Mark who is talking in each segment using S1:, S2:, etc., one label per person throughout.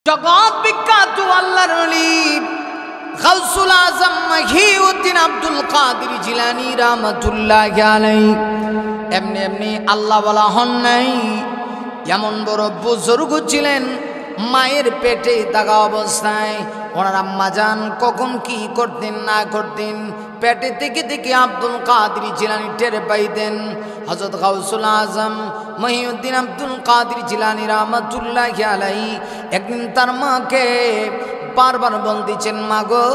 S1: জগৎ বিখ্যাত আল্লাহর ওলি গাউসুল আজম মহিউদ্দিন আব্দুল কাদের জিলানী রাহমাতুল্লাহি আলাইহি এমনি এমনি আল্লাহ ওয়ালা হন নাই। এমন বড় বুজুর্গ ছিলেন, মায়ের পেটে থাকা অবস্থায় ওনার আম্মা জান কখন কি করতেন না করতেন পেটে থেকে থেকে আব্দুল কাদের জিলানী টের পাইতেন। হযরত গাউসুল আজম মহিউদ্দিন আব্দুল কাদের জিলানী রাহমাতুল্লাহি আলাইহি একদিন তার মাকে বারবার বলতেছেন, মা গো,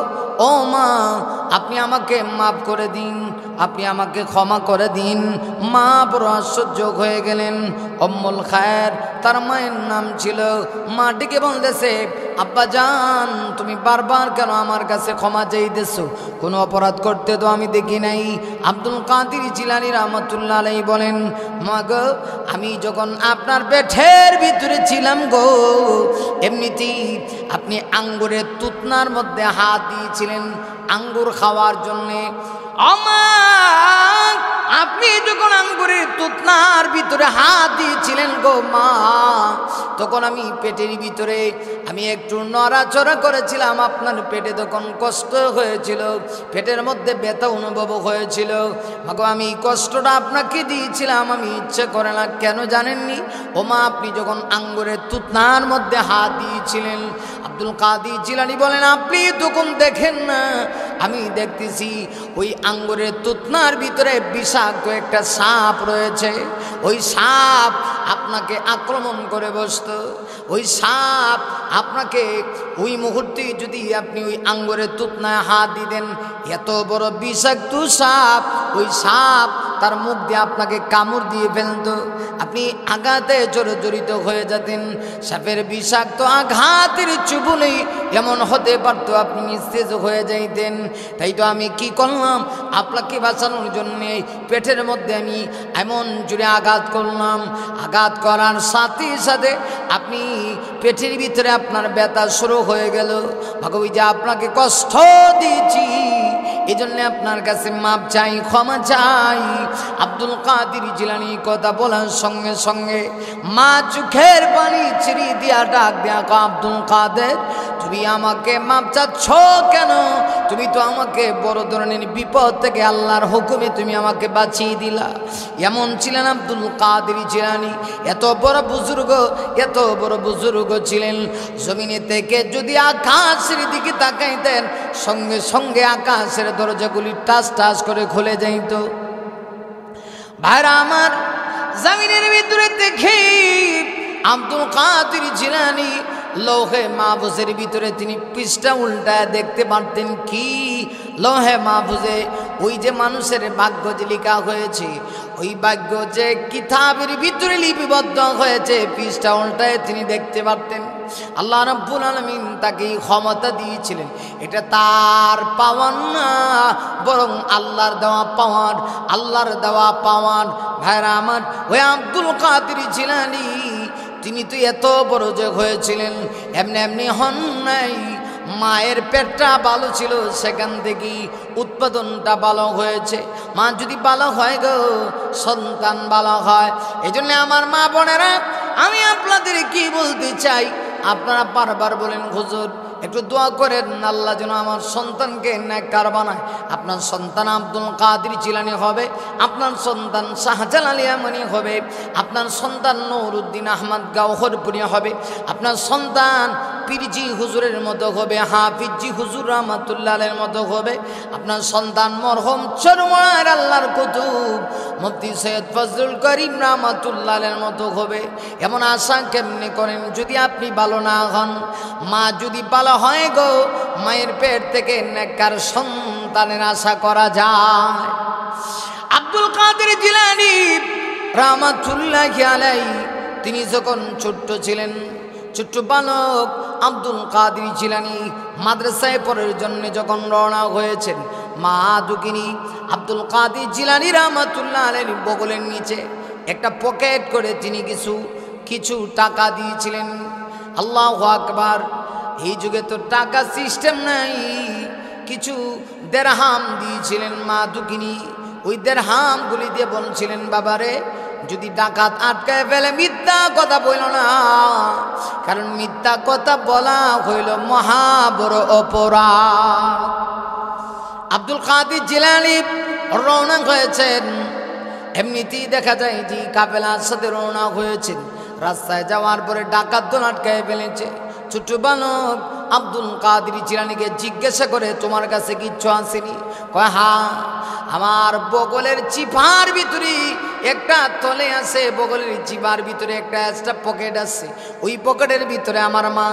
S1: ও মা, আপনি আমাকে মাফ করে দিন, আপনি আমাকে ক্ষমা করে দিন। মা বড় আশ্চর্য হয়ে গেলেন। উম্মুল খায়ের তার মায়ের নাম ছিল। মা ডেকে বলতেছে, আব্বা জান, তুমি বারবার কেন আমার কাছে ক্ষমা চাইতেছো? কোনো অপরাধ করতে তো আমি দেখি নাই। আব্দুল কাদের জিলানী রাহমাতুল্লাহি আলাইহি বলেন, মা গো, আমি যখন আপনার পেটের ভিতরে ছিলাম গো, এমনিতেই আপনি আঙ্গুরের তুতনার মধ্যে হাত দিয়েছিলেন আঙ্গুর খাওয়ার জন্যে। আমার আপনি যখন আঙ্গুরের তুতনার ভিতরে হাত দিয়েছিলেন গো মা, তখন আমি পেটের ভিতরে আমি একটু নড়াচড়া করেছিলাম। আপনার পেটে তখন কষ্ট হয়েছিল, পেটের মধ্যে ব্যথা অনুভব হয়েছিল। মাগো, আমি কষ্টটা আপনাকে দিয়েছিলাম, আমি ইচ্ছে করে না। কেন জানেননি? ও মা, আপনি যখন আঙ্গুরের তুতনার মধ্যে হাত দিয়েছিলেন। আব্দুল কাদের জিলানী বলেন, আপনি তখন দেখেন না, আমি দেখতেছি ওই আঙ্গুরের তুতনার ভিতরে বিষাক্ত একটা সাপ রয়েছে। ওই সাপ আপনাকে আক্রমণ করে বসতো। ওই সাপ আপনাকে ওই মুহূর্তে যদি আপনি ওই আঙ্গুরের তুতনায় হাত দিতেন, এত বড় বিষাক্ত সাপ, ওই সাপ তার মুখ দিয়ে আপনাকে কামড় দিয়ে ফেলত। আপনি আঘাতে জর্জরিত হয়ে যেতেন। সাপের বিষাক্ত আঘাতের চুবুলেই এমন হতে পারত আপনি নিস্তেজ হয়ে যাইতেন। তাই তো আমি কি করলাম, আপনাকে বাঁচানোর জন্যে পেটের মধ্যে আমি এমন জুড়ে আঘাত করলাম। আঘাত করার সাথে সাথে আপনি পেটের ভিতরে আপনার ব্যথা শুরু হয়ে গেল। ভাগবী যে আপনাকে কষ্ট দিয়েছি, এই জন্য আপনার কাছে মাপ চাই, ক্ষমা চাই। আব্দুল কাদের জিলানী কথা বলার সঙ্গে সঙ্গে মা চোখের পানি ছিঁড়ে দিয়া ডাক দেয়া, আব্দুল কাদের, তুমি আমাকে মাপ চাচ্ছ কেন? তুমি তো আমাকে বড় ধরনের বিপদ থেকে আল্লাহর হুকুমে তুমি আমাকে বাঁচিয়ে দিলা। এমন ছিলেন আব্দুল কাদের জিলানী। এত বড় বুজুর্গ, এত বড় বুজুর্গ ছিলেন। জমিনে থেকে যদি আকাশের দিকে তাকাইতেন, সঙ্গে সঙ্গে আকাশের দরজাগুলি টাস টাস করে খুলে যাইত। ভাইরা আমার, জমিনের ভিতরে দেখে আব্দুল কাদের জিলানী লৌহে মাহফুজের ভিতরে তিনি পৃষ্ঠা উল্টায় দেখতে পারতেন। কি লৌহে মাহফুজে ওই যে মানুষের ভাগ্য যে লেখা হয়েছে, ওই ভাগ্য যে কিতাবের ভিতরে লিপিবদ্ধ হয়েছে, পৃষ্ঠা উল্টায় তিনি দেখতে পারতেন। আল্লাহ রাব্বুল আলামিন তাকে ক্ষমতা দিয়েছিলেন। এটা তার পাওয়ার না, বরং আল্লাহর দেওয়া পাওয়ার, আল্লাহর দেওয়া পাওয়ার। ভাইরা আমার, ওই আব্দুল কাদের জিলানী তিনি তো এত বড় যে হয়েছিলেন, এমনি এমনি হন নাই। মায়ের পেটটা ভালো ছিল, সেখান থেকেই উৎপাদনটা ভালো হয়েছে। মা যদি ভালো হয় গো, সন্তান ভালো হয়। এই জন্য আমার মা বোনেরা, আমি আপনাদের কি বলতে চাই, আপনারা বারবার বলেন, হুজুর একটু দোয়া করেন আল্লাহ যেন আমার সন্তানকে নেককার বানায়। আপনার সন্তান আব্দুল কাদের জিলানী হবে, আপনার সন্তান শাহজালাল ইয়ামানি হবে, আপনার সন্তান নুরউদ্দিন আহমদ গাওহরপুরি হবে, আপনার সন্তান পীরজি হুজুরের মতো হবে, হাফিজি হুজুর রাহমাতুল্লাহ আলাইহির মতো হবে, আপনার সন্তান মরহুম চরমনার আল্লাহর কুতুব মুফতি সৈয়দ ফজলুল করিম রাহমাতুল্লাহ আলাইহির মতো হবে। এমন আশা কেমনে করেন যদি আপনি ভালো না হন? মা যদি ভালো হয় গো, মায়ের পেট থেকে নেককার সন্তানের আশা করা যায়। আব্দুল কাদের জিলানী রাহমাতুল্লাহি আলাইহি তিনি যখন ছোট্ট ছিলেন, ছোট্ট বালক আব্দুল কাদের জিলানী মাদ্রাসায় পড়ার জন্য যখন রওনা হয়েছেন, মা দুকিনী আব্দুল কাদের জিলানী রাহমাতুল্লাহ আলাইহির বগলের নিচে একটা পকেট করে তিনি কিছু টাকা দিয়েছিলেন। আল্লাহু আকবার। এই যুগে তো টাকা সিস্টেম নাই। কিছু দেরহাম দিয়েছিলেন মা দুকিনী। ওই দেরহামগুলি দিয়ে বলছিলেন, বাবারে যদি ডাকাত আটকায় ফেলে মিথ্যা কথা বইল না, কারণ মিথ্যা কথা বলা হইল মহা বড় অপরাধ। আব্দুল কাদের জিলানী রওনা হয়েছেন, এমনিতেই দেখা যায় যে কাফেলার সাথে রওনা হয়েছেন। রাস্তায় যাওয়ার পরে ডাকাত দল আটকায় ফেলেছে। ছোট বালক আব্দুল কাদের জিলানীকে জিজ্ঞাসা করে, তোমার কাছে কিচ্ছু আসেনি? কয় হ্যাঁ, আমার বগলের চিপার ভিতরে একটা তলে আছে, বগলের চিপার ভিতরে একটা পকেট আছে, ওই পকেটের ভিতরে আমার মা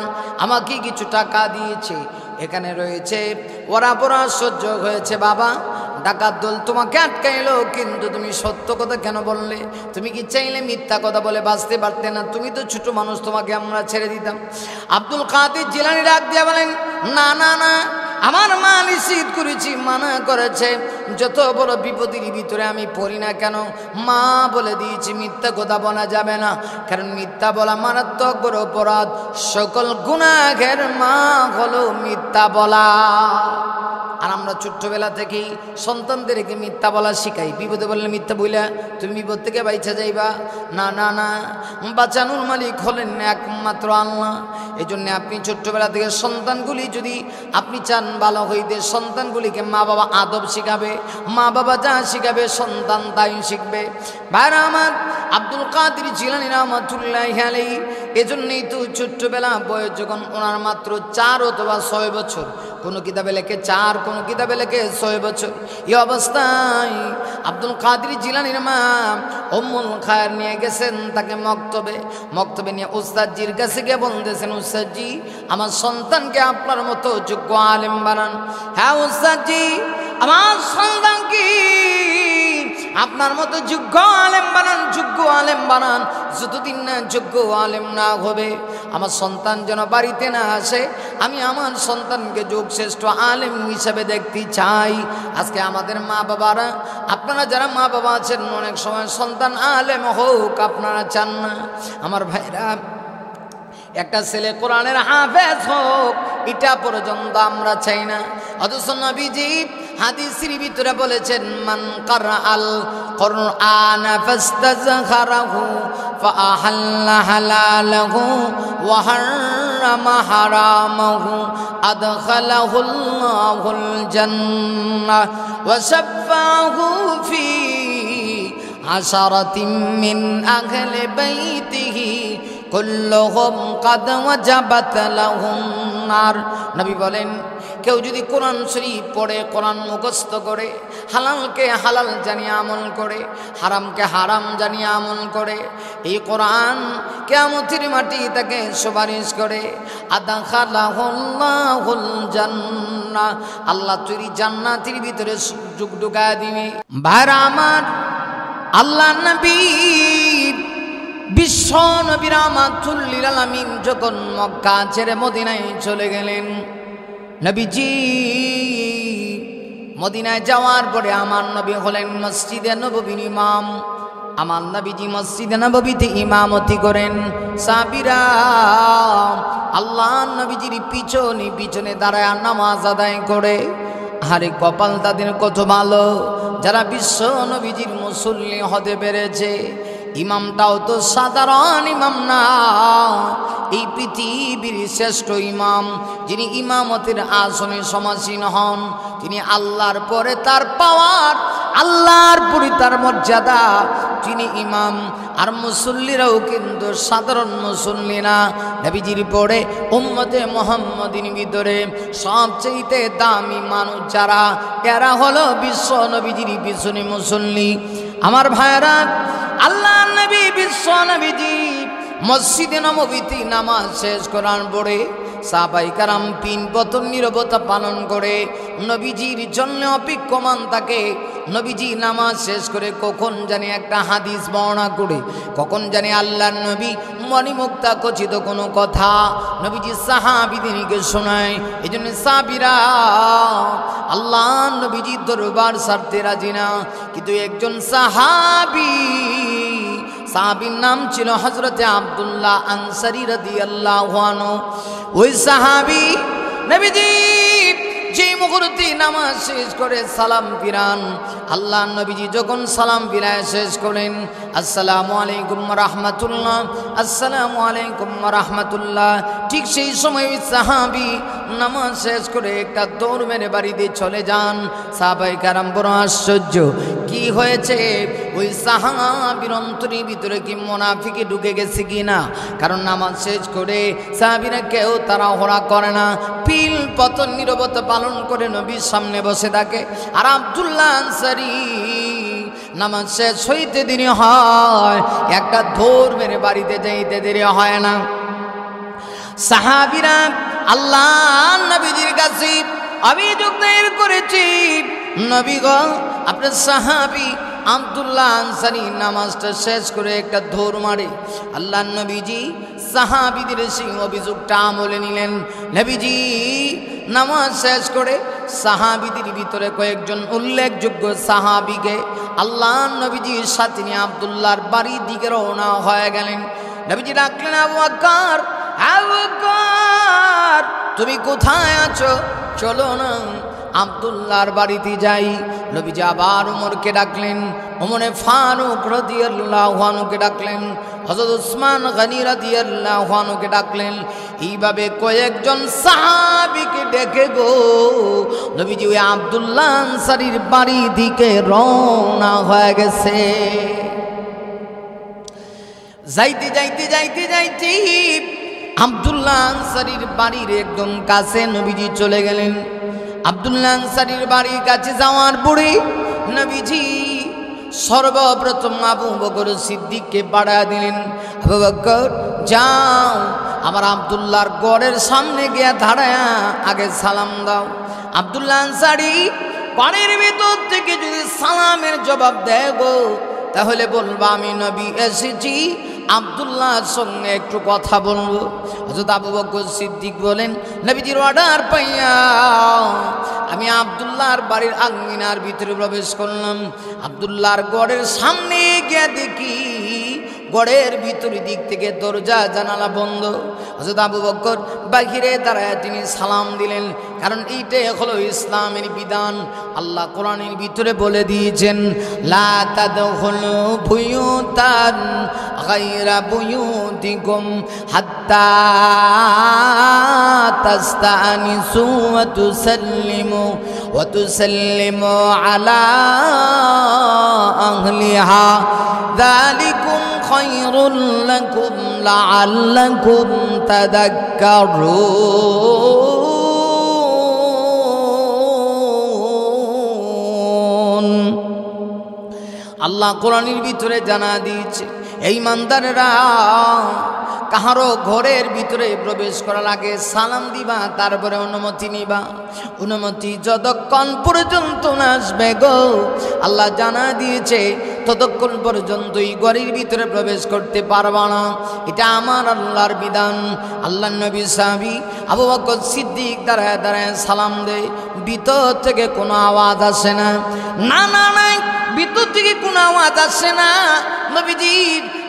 S1: আমাকে কিছু টাকা দিয়েছে, এখানে রয়েছে। ওরা পড়া সহ্য হয়েছে বাবা, ডাকাত দল তোমাকে আটকাইলো, কিন্তু তুমি সত্য কথা কেন বললে? তুমি কি চাইলে মিথ্যা কথা বলে বাঁচতে পারতে না? তুমি তো ছোট মানুষ, তোমাকে আমরা ছেড়ে দিতাম। আব্দুল কাদের জিলানী ডাক দিয়ে বলেন, না না না, আমার মা নিষেধ করেছি, মানা করেছে, যত বড় বিপদের ভিতরে আমি পড়ি না কেন, মা বলে দিয়েছি মিথ্যা কথা বলা যাবে না, কারণ মিথ্যা বলা মারাত্মক বড় অপরাধ। সকল গুনাহের মা হলো মিথ্যা বলা। আর আমরা ছোট্টবেলা থেকেই সন্তানদেরকে মিথ্যা বলা শিখাই। বিপদে বললে মিথ্যা বইলা তুমি বিপদ থেকে বাইচা যাইবা, না না না, বাঁচানোর মালিক হলেন একমাত্র আল্লাহ। এই জন্যে আপনি ছোট্টবেলা থেকে সন্তানগুলি যদি আপনি চান ভালো হইতে, সন্তানগুলিকে মা বাবা আদব শিখাবে, মা বাবা যা শিখাবে সন্তান তাই শিখবে। ভাইরা আমার, আব্দুল কাদের জিলানী রাহমাতুল্লাহি আলাইহি এজন্যই তো ছোট্টবেলা বয়স যখন ওনার মাত্র 4 অথবা 6 বছর, কোনো কিতাবে লেখে 4, কোনো কিতাবে লেখে 6 বছর, এই অবস্থায় আব্দুল কাদের জিলানীর মা উম্মুল খায়ের নিয়ে গেছেন তাকে মক্তবে নিয়ে উস্তাদজির কাছে গিয়ে বলতেছেন, উস্তাদজি আমার সন্তানকে আপনার মতো যোগ্য আলেম বানান। হ্যাঁ উস্তাদজি, আমার সন্তানকে আপনার মতো যোগ্য আলেম বানান, যোগ্য আলেম বানান। যতদিন না যোগ্য আলেম না হবে, আমার সন্তান যেন বাড়িতে না আসে, আমি আমার সন্তানকে যোগশ্রেষ্ঠ আলেম হিসাবে দেখতে চাই। আজকে আমাদের মা বাবারা, আপনারা যারা মা বাবা আছেন, অনেক সময় সন্তান আলেম হোক আপনারা চান না। আমার ভাইরা, একটা ছেলে কোরআনের হাফেজ হোক, এটা পর্যন্ত আমরা চাই না। অথচ নবীজি হাদিসের ভিতরে বলেছেন, মান কারআল কুরআন ফাস্তাযখারাহু ফাআহাল্লা হালালাহু ওয়া হারামা হারামাহু আদখালাহুল্লাহুল জান্নাহ ওয়া শাফাহু ফি আশারাতিন মিন আহলি বাইতিহি কুল্লুহুম কাদ ওয়াজাবাত লাহুম নার। নবী বলেন, কেউ যদি কোরআন শরীফ পড়ে, কোরআন মুখস্থ করে, হালালকে হালাল জানিয়ে আমল করে, হারামকে হারাম জানিয়ে আমল করে, এই কোরআন কিয়ামতের মাটি তাকে সুপারিশ করে, আদখালাহুল্লাহুল জান্নাহ, আল্লাহ তৈরি জান্নাতের ভিতরে সুযোগ ঢুকায় দিবে। ভাইরা আমার, আল্লাহ নবী বিশ্ব নবী রাহমাতুল লিল আলামিন যখন মক্কা ছেড়ে মদিনায় চলে গেলেন, নবীজি মদিনায় যাওয়ার পরে আমার নবী হলেন মসজিদে নববীর ইমাম। আমার নবীজি মসজিদে নববীতে ইমামতি করেন। সাহাবীরা আল্লাহ নবীজির পিছনে পিছনে দাঁড়ায় নামাজ আদায় করে। আরে কপাল তাদের কত ভালো, যারা বিশ্ব নবীজির মুসল্লি হতে পেরেছে। ইমামটাও তো সাধারণ ইমাম না, এই পৃথিবীর শ্রেষ্ঠ ইমাম, যিনি ইমামতের আসনে সমাসীন হন, তিনি আল্লাহর পরে তার পাওয়ার, আল্লাহর পরে তার মর্যাদা, তিনি ইমাম। আর মুসল্লিরাও কিন্তু সাধারণ মুসল্লি না, নবীজির পরে উম্মতে মুহাম্মাদিন ভিতরে সবচেয়ে দামি মানুষ যারা, এরা হলো বিশ্ব নবীজির পিছনে মুসল্লি। আমার ভাইরা, আল্লাহ নবী বিশ্ব নবীজি মসজিদে নববীতে নামাজ শেষ করার পরে সাহাবায়ে কেরাম 3 বছর নীরবতা পালন করে নবীজির জন্য অপেক্ষমান থাকে। নবীজি নামাজ শেষ করে কখন জানি একটা হাদিস বর্ণনা করে, কখন জানি আল্লাহর নবী মণিমুক্তা খচিত কোনো কথা নবীজি সাহাবীদেরকে শোনায়। এই জন্য সাহাবীরা আল্লাহ নবীজির দরবার ছাড়তে রাজি না। কিন্তু একজন সাহাবীর নাম ছিল হযরতে আব্দুল্লাহ আনসারী রাদিয়াল্লাহু আনহু। ওই সাহাবী নবীজি যেই মুহূর্তে নামাজ শেষ করে সালাম ফিরান, আল্লাহ নবীজি যখন সালাম ফিরায় শেষ করেন, আসসালামু আলাইকুম ওয়া রাহমাতুল্লাহ, আসসালামু আলাইকুম ওয়া রাহমাতুল্লাহ, ঠিক সেই সময় ওই সাহাবী নামাজ শেষ করে একটা দৌড় মেরে বাড়িতে চলে যান। সাহাবায়ে কেরাম বড় আশ্চর্য, কি হয়েছে? ওই সাহাবীর অন্তরের ভিতরে কি মুনাফিকি ঢুকে গেছে কিনা? কারণ নামাজ শেষ করে সাহাবীরা কেউ তাড়াহুড়া করে না, পিল পতন নীরবতা পালন করে নবীর সামনে বসে থাকে। আর আব্দুল্লাহ আনসারী নামাজ শেষ হইতে দেরি হয়, একটা দৌড় মেরে বাড়িতে যাইতে দেরি হয় না। সাহাবীরা আল্লাহ নবীজির কাছে অভিযোগ দায়ের করেছি, নবী গো, আপনার সাহাবী আব্দুল্লাহ আনসারী নামাজটা শেষ করে একটা দৌড় মারে। আল্লাহ নবীজি সাহাবীদের সেই অভিযোগটা আমলে নিলেন। নবীজি নামাজ শেষ করে সাহাবীদের ভিতরে কয়েকজন উল্লেখযোগ্য সাহাবীকে আল্লাহ নবীজির সাথে নিয়ে আব্দুল্লাহর বাড়ির দিকে রওনা হয়ে গেলেন। নবীজি ডাকলেন, আবু বকর, আবু বকর, তুমি কোথায় আছো? চলো না আব্দুল্লাহর বাড়িতে যাই। নবীজি আবার ওমরকে ডাকলেন, ওমরে ফারুক রাদিয়াল্লাহু আনহুকে ডাকলেন, হযরত উসমান গনি রাদিয়াল্লাহু আনহুকে ডাকলেন। এইভাবে কয়েকজন সাহাবীকে ডেকে গো নবীজি ওই আব্দুল্লাহ আনসারীর বাড়ি দিকে রওনা হয়ে গেছে। যাইতে যাইতে যাইতে যাইতে আব্দুল্লাহ আনসারীর বাড়ির একদম কাছে নবীজি চলে গেলেন। আব্দুল্লাহ আনসারীর বাড়ির কাছে যাওয়ার পরে নবীজি সর্বপ্রথম আবু বকর সিদ্দিককে পাঠিয়ে দিলেন, আবু বকর যাও আমার আব্দুল্লাহর গড়ের সামনে গিয়ে দাঁড়ায়া আগে সালাম দাও। আব্দুল্লাহ আনসারী বাড়ির ভিতর থেকে যদি সালামের জবাব দেয় গো, তাহলে বলবা আমি নবী এসেছি, আব্দুল্লাহর সঙ্গে একটু কথা বলবো। হযরত আবু বকর সিদ্দিক বলেন, নবীজির অর্ডার পাইয়া আমি আব্দুল্লাহর বাড়ির আঙ্গিনার ভিতরে প্রবেশ করলাম। আব্দুল্লাহর গড়ের সামনে গিয়ে দেখি গড়ের ভিতরের দিক থেকে দরজা জানালা বন্ধ। হযরত আবু বকর বাহিরে দাঁড়ায় তিনি সালাম দিলেন, কারণ এইটাই হলো ইসলামের বিধান। আল্লাহ কোরআনের ভিতরে বলে দিয়েছেন, লা তাদখুলু বুয়ুতান গায়রা বুয়ুতিকুম হাত্তা তাস্তানিসু ওয়া তুসাল্লিমু আলা আহলিহা যালিকুম খায়রুল লাকুম লাআল্লাকুম তাযাক্কারুন। আল্লাহ কোরআনের ভিতরে জানা দিয়েছে, এই ইমানদারেরা কাহারো ঘরের ভিতরে প্রবেশ করার আগে সালাম দিবা, তারপরে অনুমতি নিবা। অনুমতি যতক্ষণ পর্যন্ত না আসবে গো, আল্লাহ জানা দিয়েছে ততক্ষণ পর্যন্ত এই ঘরের ভিতরে প্রবেশ করতে পারবা না। এটা আমার আল্লাহর বিধান। আল্লাহ নবী সাহাবী আবু বকর সিদ্দিক দাঁড়ায় দাঁড়ায় সালাম দেয়, ভিতর থেকে কোনো আওয়াজ আসে না। না না নাই, ভিতর থেকে কোনো আওয়াজ আসে না। নবীজি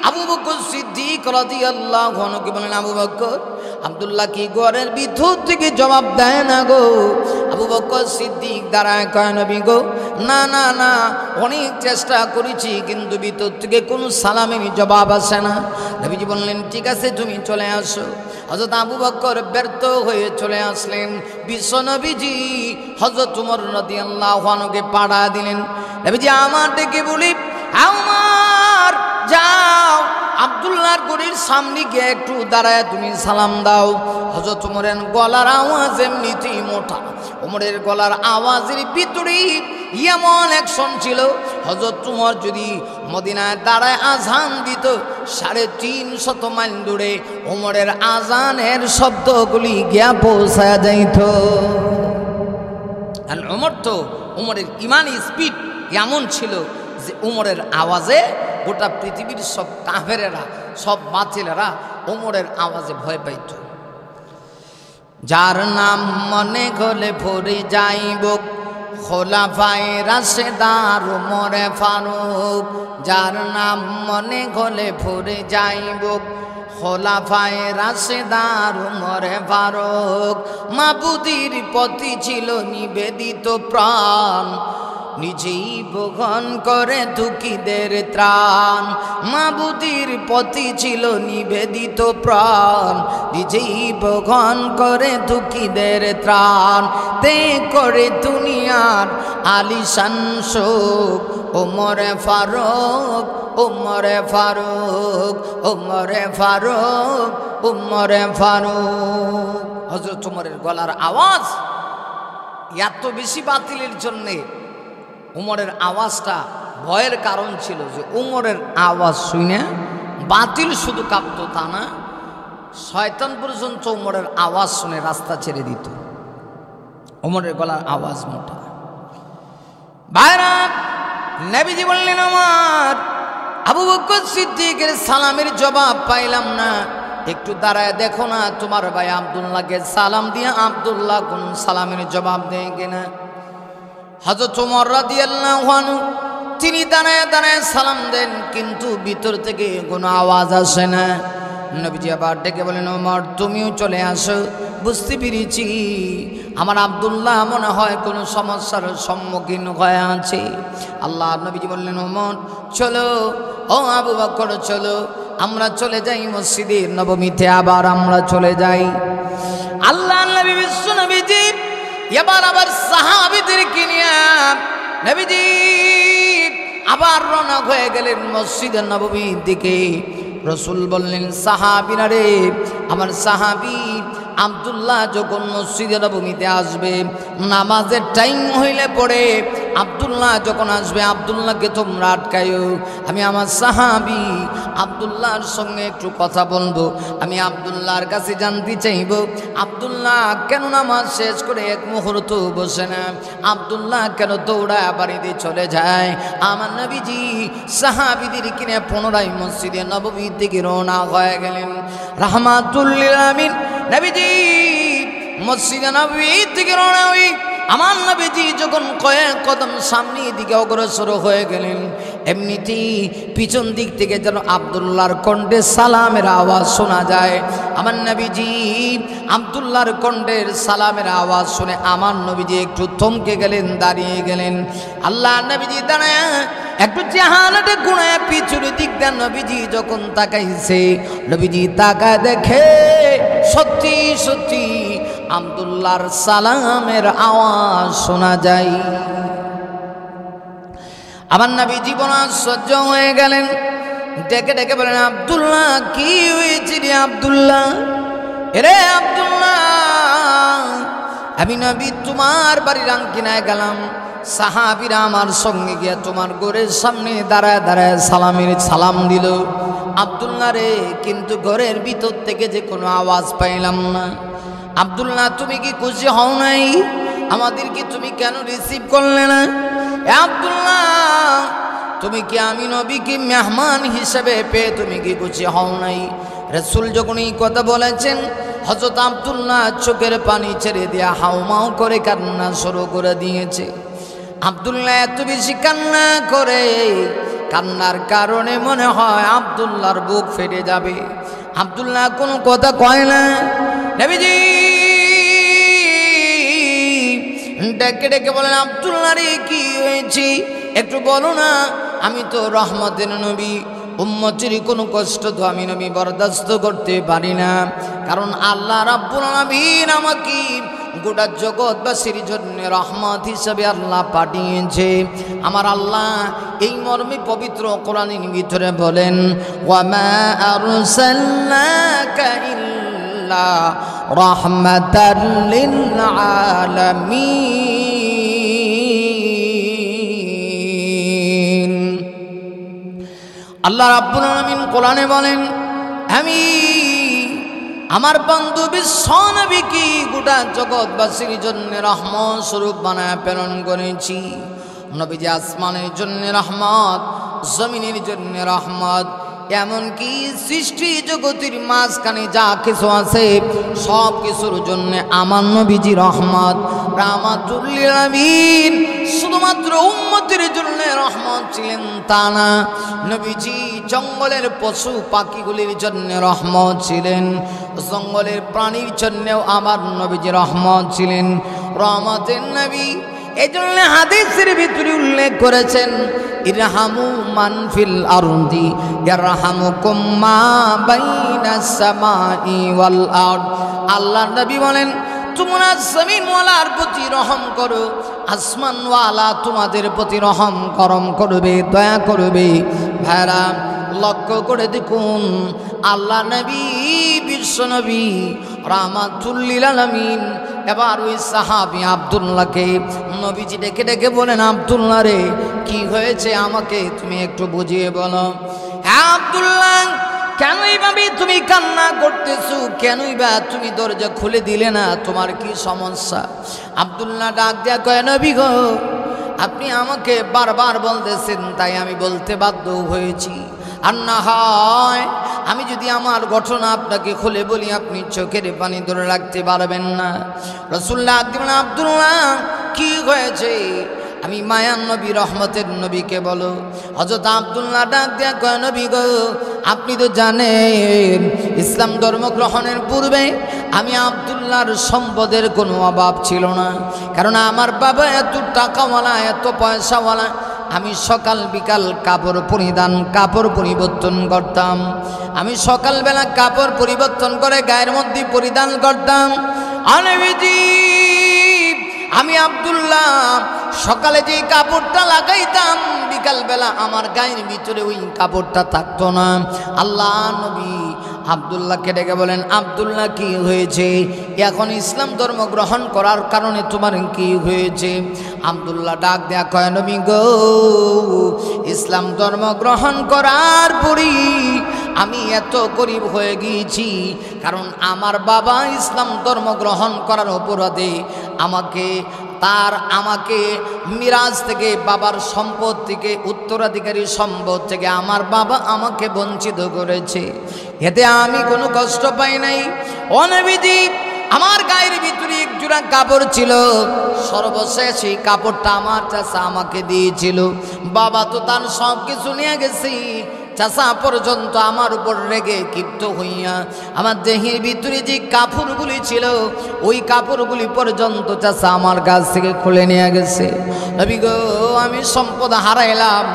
S1: আবু বকর সিদ্দিক রাদিয়াল্লাহু আনহুকে বলেন, আবু বকর, আব্দুল্লাহ কি ঘরের ভিতর থেকে জবাব দেয় না গো? আবু বকর সিদ্দিক দাঁড়ায় কয়, নবী গো, না না না, অনেক চেষ্টা করেছি কিন্তু ভিতর থেকে কোনো সালামের জবাব আসে না। নবীজি বললেন, ঠিক আছে তুমি চলে আসো। হযরত আবু বকর ব্যর্থ হয়ে চলে আসলেন। বিশ্ব নবীজি হযরত ওমর রাদিয়াল্লাহু আনহুকে পাঠিয়ে দিলেন। নবীজি আমার ডেকে বলি, আমার যাও আব্দুল্লাহর গড়ির সামনে গিয়ে একটু দাঁড়ায় তুমি সালাম দাও। হযরত ওমরের গলার আওয়াজ এমনিতেই মোটা, ওমরের গলার আওয়াজের ভিতরে এমন অ্যাকশন ছিল, হযরত ওমর যদি মদিনায় দাঁড়ায় আজান দিত 350 মাইল দূরে ওমরের আজানের শব্দগুলি গিয়া পৌঁছায় যাইত। আর ওমর তো, ওমরের ইমানি স্পিড এমন ছিল যে ওমরের আওয়াজে গোটা পৃথিবীর সব কাফেরেরা, সব বাতিলেরা ওমরের আওয়াজে ভয় পাইত। যার নাম মনে করলে ভরে যাইব খোলাফায়ে রাশেদার ওমরে ফারুক। যার নাম মনে করলে ভরে যাইব খোলাফায়ে রাশেদার উমরে ফারুক, মাবুদির প্রতি ছিল নিবেদিত প্রাণ, নিজেই বহন করে দুঃখীদের ত্রাণ। মাবুদির প্রতি ছিল নিবেদিত প্রাণ, নিজেই বহন করে দুঃখীদের ত্রাণ। তে করে দুনিয়ার আলিশান সুখ ওমরে ফারুক, ওমরে ফারুক, ওমরে ফারুক, ওমরে ফারুক। হযরত ওমরের গলার আওয়াজ এত বেশি বাতিলের জন্যে উমরের আওয়াজটা ভয়ের কারণ ছিল যে উমরের আওয়াজ শুনে বাতিল শুধু কাঁপতো তা না, শয়তান পর্যন্ত উমরের আওয়াজ শুনে রাস্তা ছেড়ে দিত। উমরের গলার আওয়াজ মোটা। ভাইরা, নবীজি বললেন, আমার আবু বকর সিদ্দিকের সালামের জবাব পাইলাম না, একটু দাঁড়ায় দেখো না তোমার ভাই আব্দুল্লাহকে সালাম দিয়ে আব্দুল্লাহ কোন সালামের জবাব দেয় কিনা। হযরত ওমর রাদিয়াল্লাহু আনহু তিনি দাঁড়ায় দাঁড়ায় সালাম দেন, কিন্তু ভিতর থেকে কোনো আওয়াজ আসে না। নবীজি আবার ডেকে বলেন, ওমর তুমিও চলে আসো, বুঝতে পেরেছি আমার আব্দুল্লাহ মনে হয় কোনো সমস্যার সম্মুখীন হয়ে আছে। আল্লাহ নবীজি বললেন, ওমর চলো, ও আবু বকর চলো, আমরা চলে যাই মসজিদে নববীতে, আবার আমরা চলে যাই। আল্লাহ নবী বিশ্ব নবীজি এবার আবার সাহাবীদেরকে নিয়ে নবীজি আবার রওনা হয়ে গেলেন মসজিদে নববীর দিকে। রসুল বললেন, সাহাবীরা রে, আমার সাহাবী আব্দুল্লাহ যখন মসজিদে নববীতে আসবে, নামাজের টাইম হইলে পড়ে আব্দুল্লাহ যখন আসবে, আব্দুল্লাহকে তোমরা আটকায়ো। আমি আমার সাহাবী আব্দুল্লাহর সঙ্গে একটু কথা বলবো, আমি আব্দুল্লাহর কাছে জানতে চাইব আব্দুল্লাহ কেন নামাজ শেষ করে এক মুহূর্ত বসে না, আব্দুল্লাহ কেন দৌড়া বাড়িতে চলে যায়। আমার নবীজি সাহাবীদের কিনে পুনরায় মসজিদে নববীর দিকে রওনা হয়ে গেলেন। রাহমাতুল লিল আলামিন নবীজি মসজিদে নববীর দিকে রওনা হই, আমার নবীজি যখন কয়েক কদম সামনের দিকে অগ্রসর হয়ে গেলেন, এমনিতেই পিছন দিক থেকে যেন আব্দুল্লাহর কণ্ঠে সালামের আওয়াজ শোনা যায়। আমার নবীজি আব্দুল্লাহর কণ্ঠের সালামের আওয়াজ শুনে আমার নবীজি একটু থমকে গেলেন, দাঁড়িয়ে গেলেন। আল্লাহ নবীজি দাঁড়ায় একটু চেহারাটা গুণায় পিছুর দিক দেন। নবীজি যখন তাকাইছে, নবীজি তাকায় দেখে সত্যি সত্যি আব্দুল্লাহর সালামের আওয়াজ শোনা যায়। আমার নবী জীবন সহ্য হয়ে গেলেন, ডেকে ডেকে বলেন, আব্দুল্লাহ কি হয়েছে রে আব্দুল্লাহ, এরে আব্দুল্লাহ, আমি নবী তোমার বাড়ির আঙ্গিনায় গেলাম, সাহাবীরা আমার সঙ্গে গিয়া তোমার ঘরের সামনে দাঁড়ায় দাঁড়ায় সালাম দিল। আব্দুল্লাহ রে, কিন্তু ঘরের ভিতর থেকে যে কোনো আওয়াজ পাইলাম না। আব্দুল্লাহ তুমি কি খুশি হও নাই? আমাদেরকে তুমি কেন রিসিভ করলে না? আব্দুল্লাহ তুমি কি আমি নবীকে মেহমান হিসেবে পেয়ে তুমি কি খুশি হও নাই? রাসূল যখন এই কথা বলেছেন, হযরত আব্দুল্লাহ চোখের পানি ছেড়ে দিয়া হাউমাউ করে কান্না শুরু করে দিয়েছে। আব্দুল্লাহ এত বেশি কান্না করে, কান্নার কারণে মনে হয় আব্দুল্লাহর বুক ফেটে যাবে। আব্দুল্লাহ কোনো কথা কয় না। নবীজি ডেকে ডেকে বলেন, আব্দুল্লাহ রে কি হয়েছে একটু বলো না, আমি তো রহমতের নবী, উম্মতের কোনো কষ্ট তো আমি নবী বরদাস্ত করতে পারি না, কারণ আল্লাহ রাব্বুল আলামিন আমাকে গোটা জগৎবাসীর জন্য রহমত হিসেবে আল্লাহ পাঠিয়েছে। আমার আল্লাহ এই মর্মে পবিত্র কোরআনের ভিতরে বলেন, ওয়ামা আরসালনাকা ইল্লা রাহমাতাল লিল আলামিন। আল্লাহ রাব্বুল আলামিন কোরআনে বলেন, আমি আমার বন্ধু বিশ্ব নবীকে গোটা জগৎবাসীর জন্য রহমত স্বরূপ বানায় প্রেরণ করেছি। নবীজি আসমানের জন্য রহমত, জমিনের জন্য রহমত, এমনকি সৃষ্টি জগতের মাঝখানে যা কিছু আছে সব কিছুর জন্য আমার নবীজি রহমত, রাহমাতুল লিল আলামিন। শুধুমাত্র উম্মতের জন্য রহমত ছিলেন তা না, নবীজি জঙ্গলের পশু পাখিগুলির জন্য রহমত ছিলেন, জঙ্গলের প্রাণীর জন্যও আমার নবীজি রহমত ছিলেন, রহমতের নবী। এই জন্য হাদিসের ভিতরে উল্লেখ করেছেন, ইরহামু মান ফিল আরদি ইয়ারহামুকুম মা বাইনাস সামাই ওয়াল আরদ। আল্লাহর নবী বলেন, তোমরা জমিনওয়ালার প্রতি রহম করো, আসমানওয়ালা তোমাদের প্রতি রহম করম করবে, দয়া করবে। ভাইরা লক্ষ্য করে দেখুন, আল্লাহ নবী বিশ্ব নবী রাহমাতুল লিল আলামিন এবার ওই সাহাবী আব্দুল্লাহকে নবীজি ডেকে ডেকে বলেন, আব্দুল্লাহ রে কি হয়েছে আমাকে তুমি একটু বুঝিয়ে বলো। হ্যাঁ আব্দুল্লাহ, কেনই ভাবি তুমি কান্না করতেছো, কেনই বা তুমি দরজা খুলে দিলে না, তোমার কি সমস্যা? আব্দুল্লাহ ডাক দিয়া কয়, নবী গো, আপনি আমাকে বারবার বলতেছেন তাই আমি বলতে বাধ্য হয়েছি। আর না হয় আমি যদি আমার ঘটনা আপনাকে খুলে বলি আপনি চোখের পানি ধরে রাখতে পারবেন না। রাসূলুল্লাহ বলেন, আব্দুল্লাহ কি হয়েছে? আমি মায়ার নবী রহমতের নবীকে বলো। হযরত আব্দুল্লাহ ডাক দিয়া কয়, নবী গো, আপনি তো জানেন ইসলাম ধর্ম গ্রহণের পূর্বে আমি আব্দুল্লাহর সম্পদের কোনো অভাব ছিল না, কারণ আমার বাবা এত টাকাওয়ালা, এত পয়সাওয়ালা। আমি সকাল বিকাল কাপড় পরিবর্তন করতাম, আমি সকালবেলা কাপড় পরিবর্তন করে গায়ের মধ্যে পরিধান করতাম। আমি আব্দুল্লাহ সকালে যে কাপড়টা লাগাইতাম বিকালবেলা আমার গায়ের ভিতরে ওই কাপড়টা থাকতো না। আল্লাহ নবী আব্দুল্লাহকে ডেকে বলেন, আব্দুল্লাহ কি হয়েছে? এখন ইসলাম ধর্ম গ্রহণ করার কারণে তোমার কি হয়েছে? আব্দুল্লাহ ডাক দেয়া কয়, নবী গো, ইসলাম ধর্ম গ্রহণ করার পরই আমি এত গরিব হয়ে গিয়েছি, কারণ আমার বাবা ইসলাম ধর্ম গ্রহণ করার অপরাধে আমাকে মিরাজ থেকে, বাবার সম্পদ থেকে, উত্তরাধিকারী সম্পদ থেকে আমার বাবা আমাকে বঞ্চিত করেছে। এতে আমি কোনো কষ্ট পাই নাই। ও নবীজি, আমার গায়ের ভিতরে এক জোড়া কাপড় ছিল, সর্বশেষ এই কাপড়টা আমার চাচা আমাকে দিয়েছিল। বাবা তো তার সব কিছু নিয়ে গেছি, চাচা পর্যন্ত আমার উপর রেগে ক্ষিপ্ত হইয়া আমার দেহের ভিতরে যে কাপড়গুলি ছিল ওই কাপড়গুলি পর্যন্ত চাচা আমার কাছ থেকে খুলে নিয়ে গেছে। নবী গো, আমি সম্পদ হারাইলাম,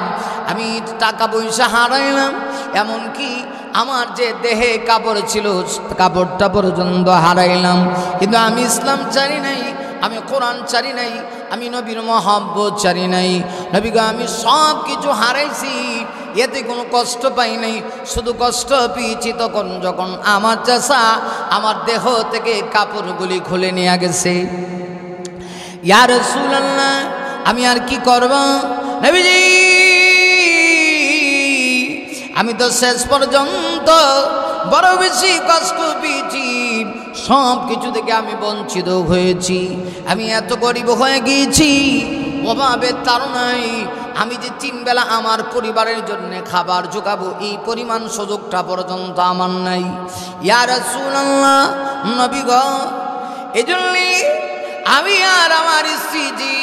S1: আমি টাকা পয়সা হারাইলাম, এমনকি আমার যে দেহে কাপড় ছিল কাপড়টা পর্যন্ত হারাইলাম। কিন্তু আমি ইসলাম চারি নাই, আমি কোরআন চারি নাই, আমি নবীর মহব্বত চারি নাই। নবী গো, আমি সব কিছু হারাইছি, এতে কোনো কষ্ট পাই নাই। শুধু কষ্ট পেয়েছি তখন যখন আমার চাচা আমার দেহ থেকে কাপড়গুলি খুলে নিয়ে গেছে। ইয়া রাসূলুল্লাহ, আমি আর কি করব? নবীজি, আমি তো শেষ পর্যন্ত বড় বেশি কষ্ট পেয়েছি, সব কিছু থেকে আমি বঞ্চিত হয়েছি, আমি এত গরিব হয়ে গিয়েছি, অভাবের তাড়নায় আমি যে 3 বেলা আমার পরিবারের জন্য খাবার জোগাবো এই পরিমাণ সুযোগটা পর্যন্ত আমার নাই। ইয়া রাসূলুল্লাহ, নবী গো, এজন্যই আমি আর আমার স্ত্রী জি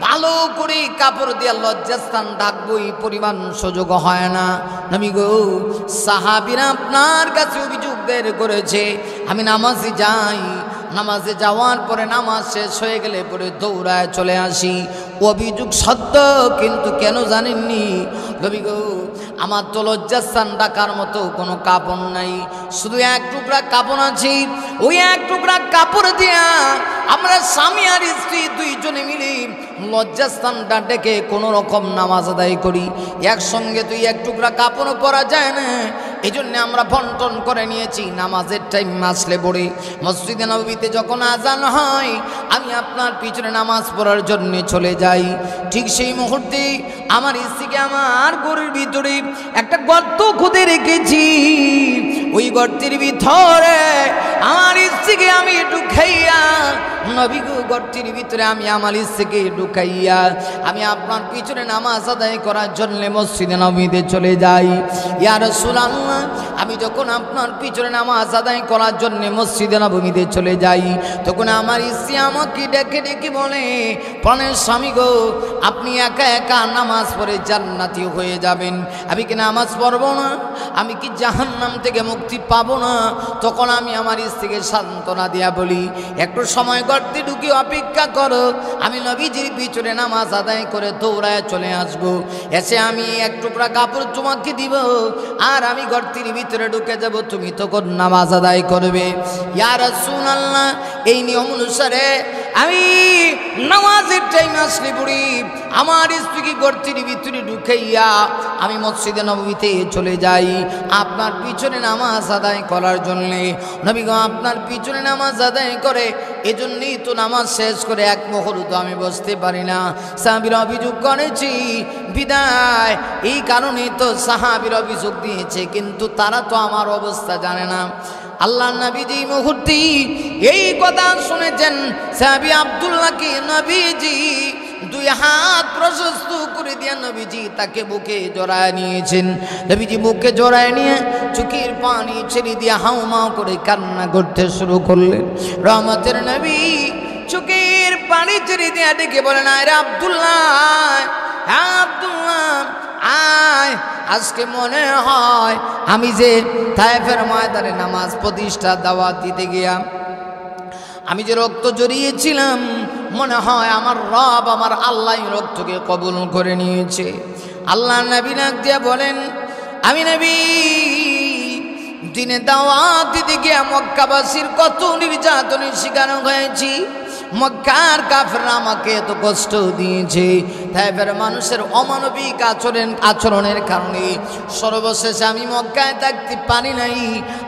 S1: ভালো করে কাপড় দিয়ে লজ্জাস্থান ঢাকবো এই পরিমাণ সুযোগ হয় না। নবী গো, সাহাবীরা আপনার কাছে অভিযোগ বের করেছে, আমি নামাজে যাই, নামাজে যাওয়ার পরে নামাজ শেষ হয়ে গেলে পরে দৌড়ায় চলে আসি। অভিযোগ সত্য, কিন্তু কেন জানেননি নবী গো, আমার তো লজ্জাস্থান ঢাকার মতো কোনো কাপড় নাই, শুধু এক টুকরা কাপড় আছে। ওই এক টুকরা কাপড় দিয়া আমরা স্বামী আর স্ত্রী দুইজনে মিলে লজ্জাস্থানটা ডেকে কোনো রকম নামাজ আদায় করি। একসঙ্গে তুই এক টুকরা কাপড়ও পরা যায় না, এই জন্য আমরা বন্টন করে নিয়েছি। নামাজের টাইম আসলে পড়ে মসজিদে নববীতে যখন আজান হয় আমি আপনার পিছনে নামাজ পড়ার জন্য চলে যাই। ঠিক সেই মুহূর্তে আমার স্ত্রীকে আমার ঘরের ভিতরে একটা গর্ত খুঁজে রেখেছি, ওই গর্তের ভিতরে আমার স্ত্রীকে আমি একটু খাইয়া নবী গো গর্তের ভিতরে আমি আমার ইচ্ছেকে ঢুকাইয়া আমি আপনার পিছনে নামাজ আদায় করার জন্য মসজিদে নববীতে চলে যাই। ইয়া রাসূলুল্লাহ, আমি যখন আপনার পিছনে নামাজ আদায় করার জন্য মসজিদে নববীতে চলে যাই, তখন আমার স্ত্রী আমাকে ডেকে ডেকে বলে, প্রাণের স্বামী গো, আপনি একা একা নামাজ পড়ে জান্নাতি হয়ে যাবেন, আমি কি নামাজ পড়বো না? আমি কি জাহান্নাম থেকে মুক্তি পাবো না? তখন আমি আমার স্ত্রীকে সান্ত্বনা দিয়া বলি, একটু সময় গর্তে ঢুকে অপেক্ষা করো, আমি নবীজির পিছনে নামাজ আদায় করে দৌড়ায় চলে আসবো, এসে আমি এক টুকরা কাপড় তোমাকে দিব, আর আমি গর্তের ভিতরে ঢুকে যাব, তুমি তখন নামাজ আদায় করবে। ইয়া রাসূলুল্লাহ, এই নিয়ম অনুসারে আমি নামাজের টাইম আসলে পড়ি আমার স্ত্রীকে গর্তের ভিতরে ঢুকাইয়া আমি মসজিদে নববীতে চলে যাই আপনার পিছনে নামাজ আদায় করার জন্যে। নবী গো আপনার পিছনে নামাজ আদায় করে, এজন্যই তো নামাজ শেষ করে এক মুহূর্ত আমি বসতে পারি না। সাহাবীরা অভিযোগ করেছি বিদায়, এই কারণেই তো সাহাবীরা অভিযোগ দিয়েছে, কিন্তু তারা তো আমার অবস্থা জানে না। আল্লাহ নবীজি মুহূর্তে এই কথা শুনেছেন, সাহাবী আব্দুল্লাহকে নবীজি দুই হাত প্রশস্ত করে দিয়ে নবীজি তাকে বুকে জড়ায় নিয়েছেন। নবীজি বুকে জড়ায় নিয়ে চোখের পানি ছেড়ে দিয়ে হাউমাউ করে কান্না করতে শুরু করলেন। রহমতের নবী চোখের পানি ছেড়ে দিয়ে ডেকে বলেন, আরে আব্দুল্লাহ, হ্যাঁ আব্দুল্লাহ আয়, আজকে মনে হয় আমি যে তায়েফের ময়দানে নামাজ প্রতিষ্ঠা দাওয়াত দিতে গিয়া আমি যে রক্ত জড়িয়েছিলাম, মনে হয় আমার রব আমার আল্লাহ রক্তকে কবুল করে নিয়েছে। আল্লাহ নবী ডাক দিয়ে বলেন, আমি নবী দিনে দাওয়াত দিতে গিয়া মক্কাবাসীর কত নির্যাতনের শিকার হয়েছি, মক্কার কাফেররা আমাকে এত কষ্ট দিয়েছে, তাইফের মানুষের অমানবিক আচরণের কারণে সর্বশেষে আমি মক্কায় থাকতে পারি নাই।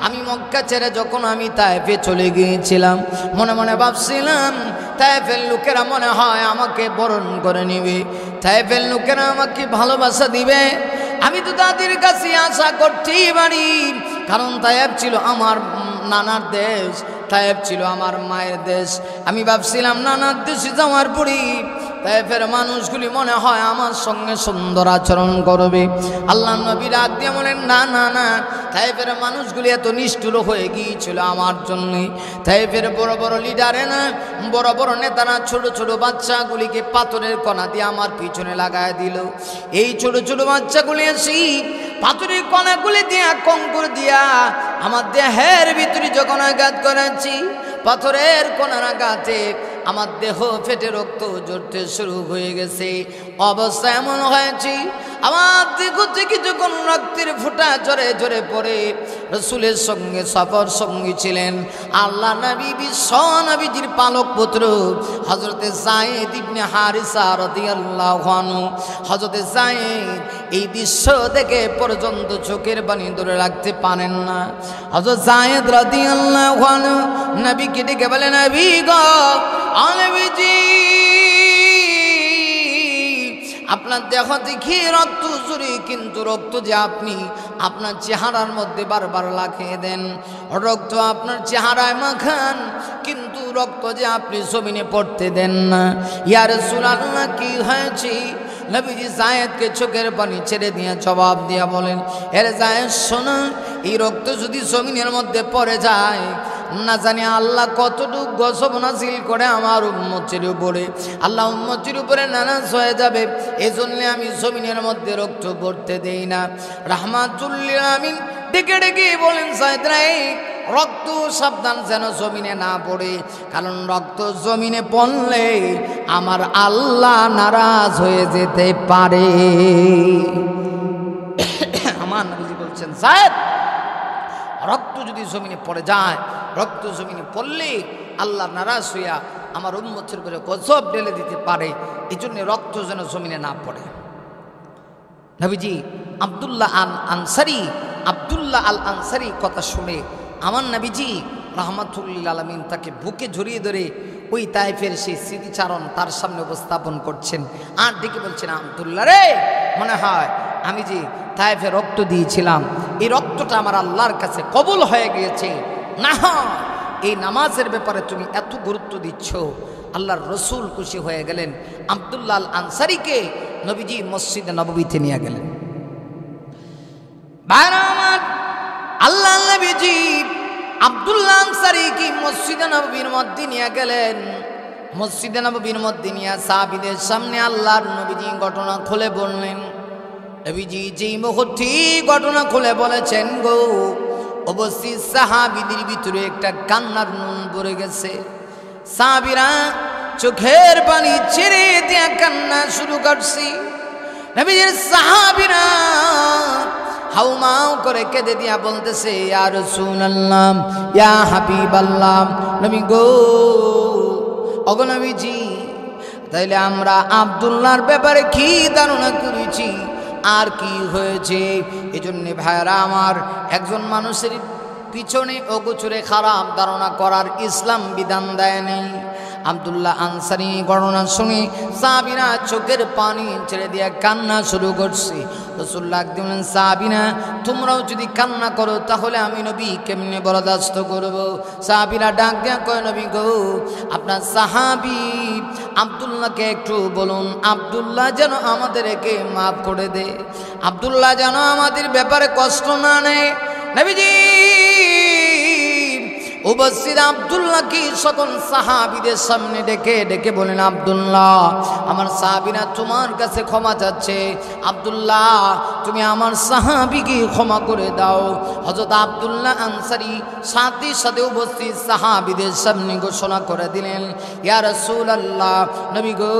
S1: আমি মক্কা ছেড়ে যখন আমি তাইফে চলে গিয়েছিলাম, মনে মনে ভাবছিলাম তাইফের লোকেরা মনে হয় আমাকে বরণ করে নেবে, তাইফের লোকেরা আমাকে ভালোবাসা দিবে, আমি তো তাদের কাছে আশা করতেই পারি, কারণ তাইফ ছিল আমার নানার দেশ, তায়েফ ছিল আমার মায়ের দেশ। আমি ভাবছিলাম নানার দেশে যাওয়ার পরই তায়েফের মানুষগুলি মনে হয় আমার সঙ্গে সুন্দর আচরণ করবে। আল্লাহ নবী ডাক দিয়ে বলেন, না না না, তায়েফের মানুষগুলি এত নিষ্ঠুর হয়ে গিয়েছিল আমার জন্যে। তায়েফের বড় বড় লিডারে না, বড় বড় নেতারা ছোট ছোট বাচ্চাগুলিকে পাথরের কণা দিয়ে আমার পিছনে লাগায় দিল। এই ছোট ছোট বাচ্চাগুলি এসে পাথরের কণাগুলি দিয়া কঙ্কর দিয়া আমার দেহের ভিতরে যখন আঘাত করেছি, পাথরের কণার আঘাতে আমার দেহ ফেটে রক্ত ঝরতে শুরু হয়ে গেছে। অবস্থা এমন হয়েছে আমার দেহ থেকে যখন রক্তের ফোঁটা ঝরে ঝরে পড়ে, রাসূলের সঙ্গে সফর সঙ্গী ছিলেন আল্লাহ নবী বিশ্ব নবীজির পালক পুত্র হযরতে যায়েদ ইবনে হারিসা রাদিয়াল্লাহু আনহু। হযরতে যায়েদ এই দৃশ্য দেখে পর্যন্ত চোখের পানি ধরে রাখতে পারেন না। হযরত যায়েদ রাদিয়াল্লাহু আনহু নবীকে ডেকে বলেন, নবী গো, নবীজি আপনার দেহ দেখি রক্ত ঝরে, কিন্তু রক্ত যে আপনি আপনার চেহারার মধ্যে বারবার লাগিয়ে দেন, রক্ত আপনার চেহারায় মাখান, কিন্তু রক্ত যে আপনি জমিনে পড়তে দেন না। ইয়া রাসূলুল্লাহ কি হয়েছে? নবীজি যায়েদকে চোখের পানি ছেড়ে দিয়ে জবাব দিয়া বলেন, এর যায়েদ শোনো, এই রক্ত যদি জমিনের মধ্যে পড়ে যায়, না জানি আল্লাহ কতটুকু গজব নাযিল করে আমার উম্মতের উপরে, আল্লাহ উম্মতের উপরে নারাজ হয়ে যাবে, এজন্য আমি জমিনের মধ্যে রক্ত পড়তে দেই না। রাহমাতুল লিল আলামিন ডেকে ডেকে বলেন, যায়েদ রে, রক্ত সাবধান যেন জমিনে না পড়ে, কারণ রক্ত জমিনে পড়লে আমার আল্লাহ নারাজ হয়ে যেতে পারে। আমার নবীজি বলছেন, যায়েদ, রক্ত যদি জমিনে পড়ে যায়, রক্ত জমিনে পড়লে আল্লাহ নারাজ হইয়া আমার উম্মতের উপরে গজব ঢেলে দিতে পারে, এই জন্য রক্ত যেন জমিনে না পড়ে। নবীজি আব্দুল্লাহ আল আনসারি কথা শুনে আমার নবীজি রাহমাতুল লিল আলামিন তাকে বুকে জড়িয়ে ধরে ওই তায়েফের সেই স্মৃতিচারণ তার সামনে উপস্থাপন করছেন, আর ডেকে বলছেন, আব্দুল্লাহ রে, মনে হয় আমি যে তায়েফে রক্ত দিয়েছিলাম, এই রক্তটা আমার আল্লাহর কাছে কবুল হয়ে গিয়েছে। না হয় এই নামাজের ব্যাপারে তুমি এত গুরুত্ব দিচ্ছ। আল্লাহর রসুল খুশি হয়ে গেলেন, আব্দুল্লাহ আল আনসারীকে নবীজি মসজিদে নববীতে নিয়ে গেলেন। ভাইরা আমার, আল্লাহ নবীজি আব্দুল্লাহ আনসারীকে মসজিদে নববীর মধ্যে নিয়ে গেলেন। মসজিদে নববীর মধ্যে নিয়ে সাহাবীদের সামনে আল্লাহর নবীজি ঘটনা খুলে বললেন। নবীজি যেই মুহূর্তে ঘটনা খুলে বলেছেন গো, অবশ্যই সাহাবীদের ভিতরে একটা কান্নার নুন পড়ে গেছে। সাহাবীরা চোখের পানি ছেড়ে দিয়ে কান্না শুরু করছে। নবীজির সাহাবীরা হাউমাউ করে কেঁদে দিয়া বলতেছে, ইয়া রাসূলুল্লাহ, ইয়া হাবিবাল্লাহ, নবী গো, ওগো নবীজি, তাইলে আমরা আব্দুল্লাহর ব্যাপারে কি ধারণা করেছি আর কি হয়েছে? এজন্যে ভাইরা আমার, একজন মানুষের পিছনে অগোচরে খারাপ ধারণা করার ইসলাম বিধান দেয় নেই। আব্দুল্লাহ আনসারী ঘটনা শুনে সাহাবীরা চোখের পানি ছেড়ে দিয়ে কান্না শুরু করছে। রাসূলুল্লাহ বলেন, সাহাবীরা তোমরাও যদি কান্না করো তাহলে আমি নবী কেমনে বরদাস্ত করব? সাহাবীরা ডাক দেয়া কয়, নবী গো, আপনার সাহাবী আব্দুল্লাহকে একটু বলুন, আব্দুল্লাহ যেন আমাদেরকে মাফ করে দে, আব্দুল্লাহ যেন আমাদের ব্যাপারে কষ্ট না নেয়। নবীজি উপস্থিত আব্দুল্লাহকে সকল সাহাবীদের সামনে ডেকে ডেকে বলেন, আব্দুল্লাহ, আমার সাহাবীরা তোমার কাছে ক্ষমা চাচ্ছে, আব্দুল্লাহ তুমি আমার সাহাবীকে ক্ষমা করে দাও। হযরত আব্দুল্লাহ আনসারী সাথে সাথে উপস্থিত সাহাবীদের সামনে ঘোষণা করে দিলেন, ইয়া রাসূলুল্লাহ, নবী গো,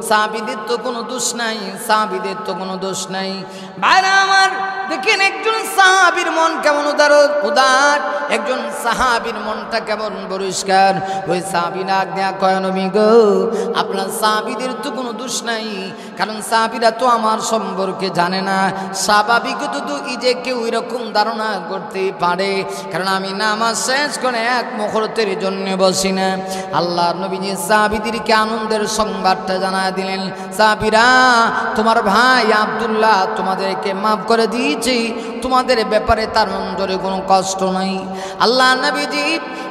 S1: সাহাবীদের তো কোনো দোষ নাই, সাহাবীদের তো কোনো দোষ নাই। ভাইরা আমার, দেখেন একজন সাহাবীর মন কেমন উদার, একজন সাহাবীর মনটা কেমন পরিষ্কার। ওই সাহাবী ডাক দেয়া কয়, নবী গো, আপনার সাহাবীদের তো কোনো দোষ নাই, কারণ সাহাবীরা তো আমার সম্পর্কে জানে না। স্বাভাবিক তো এই যে কেউ এরকম ধারণা করতে পারে, কারণ আমি নামাজ শেষ করে এক মুহূর্তের জন্য বসি না। আল্লাহর নবীজি সাহাবীদেরকে আনন্দের সংবাদটা জানায় দিলেন, সাহাবীরা তোমার ভাই আব্দুল্লাহ তোমাদেরকে মাফ করে দিয়েছি, তোমাদের ব্যাপারে তার অন্তরে কোনো কষ্ট নাই। আল্লাহ নবীজি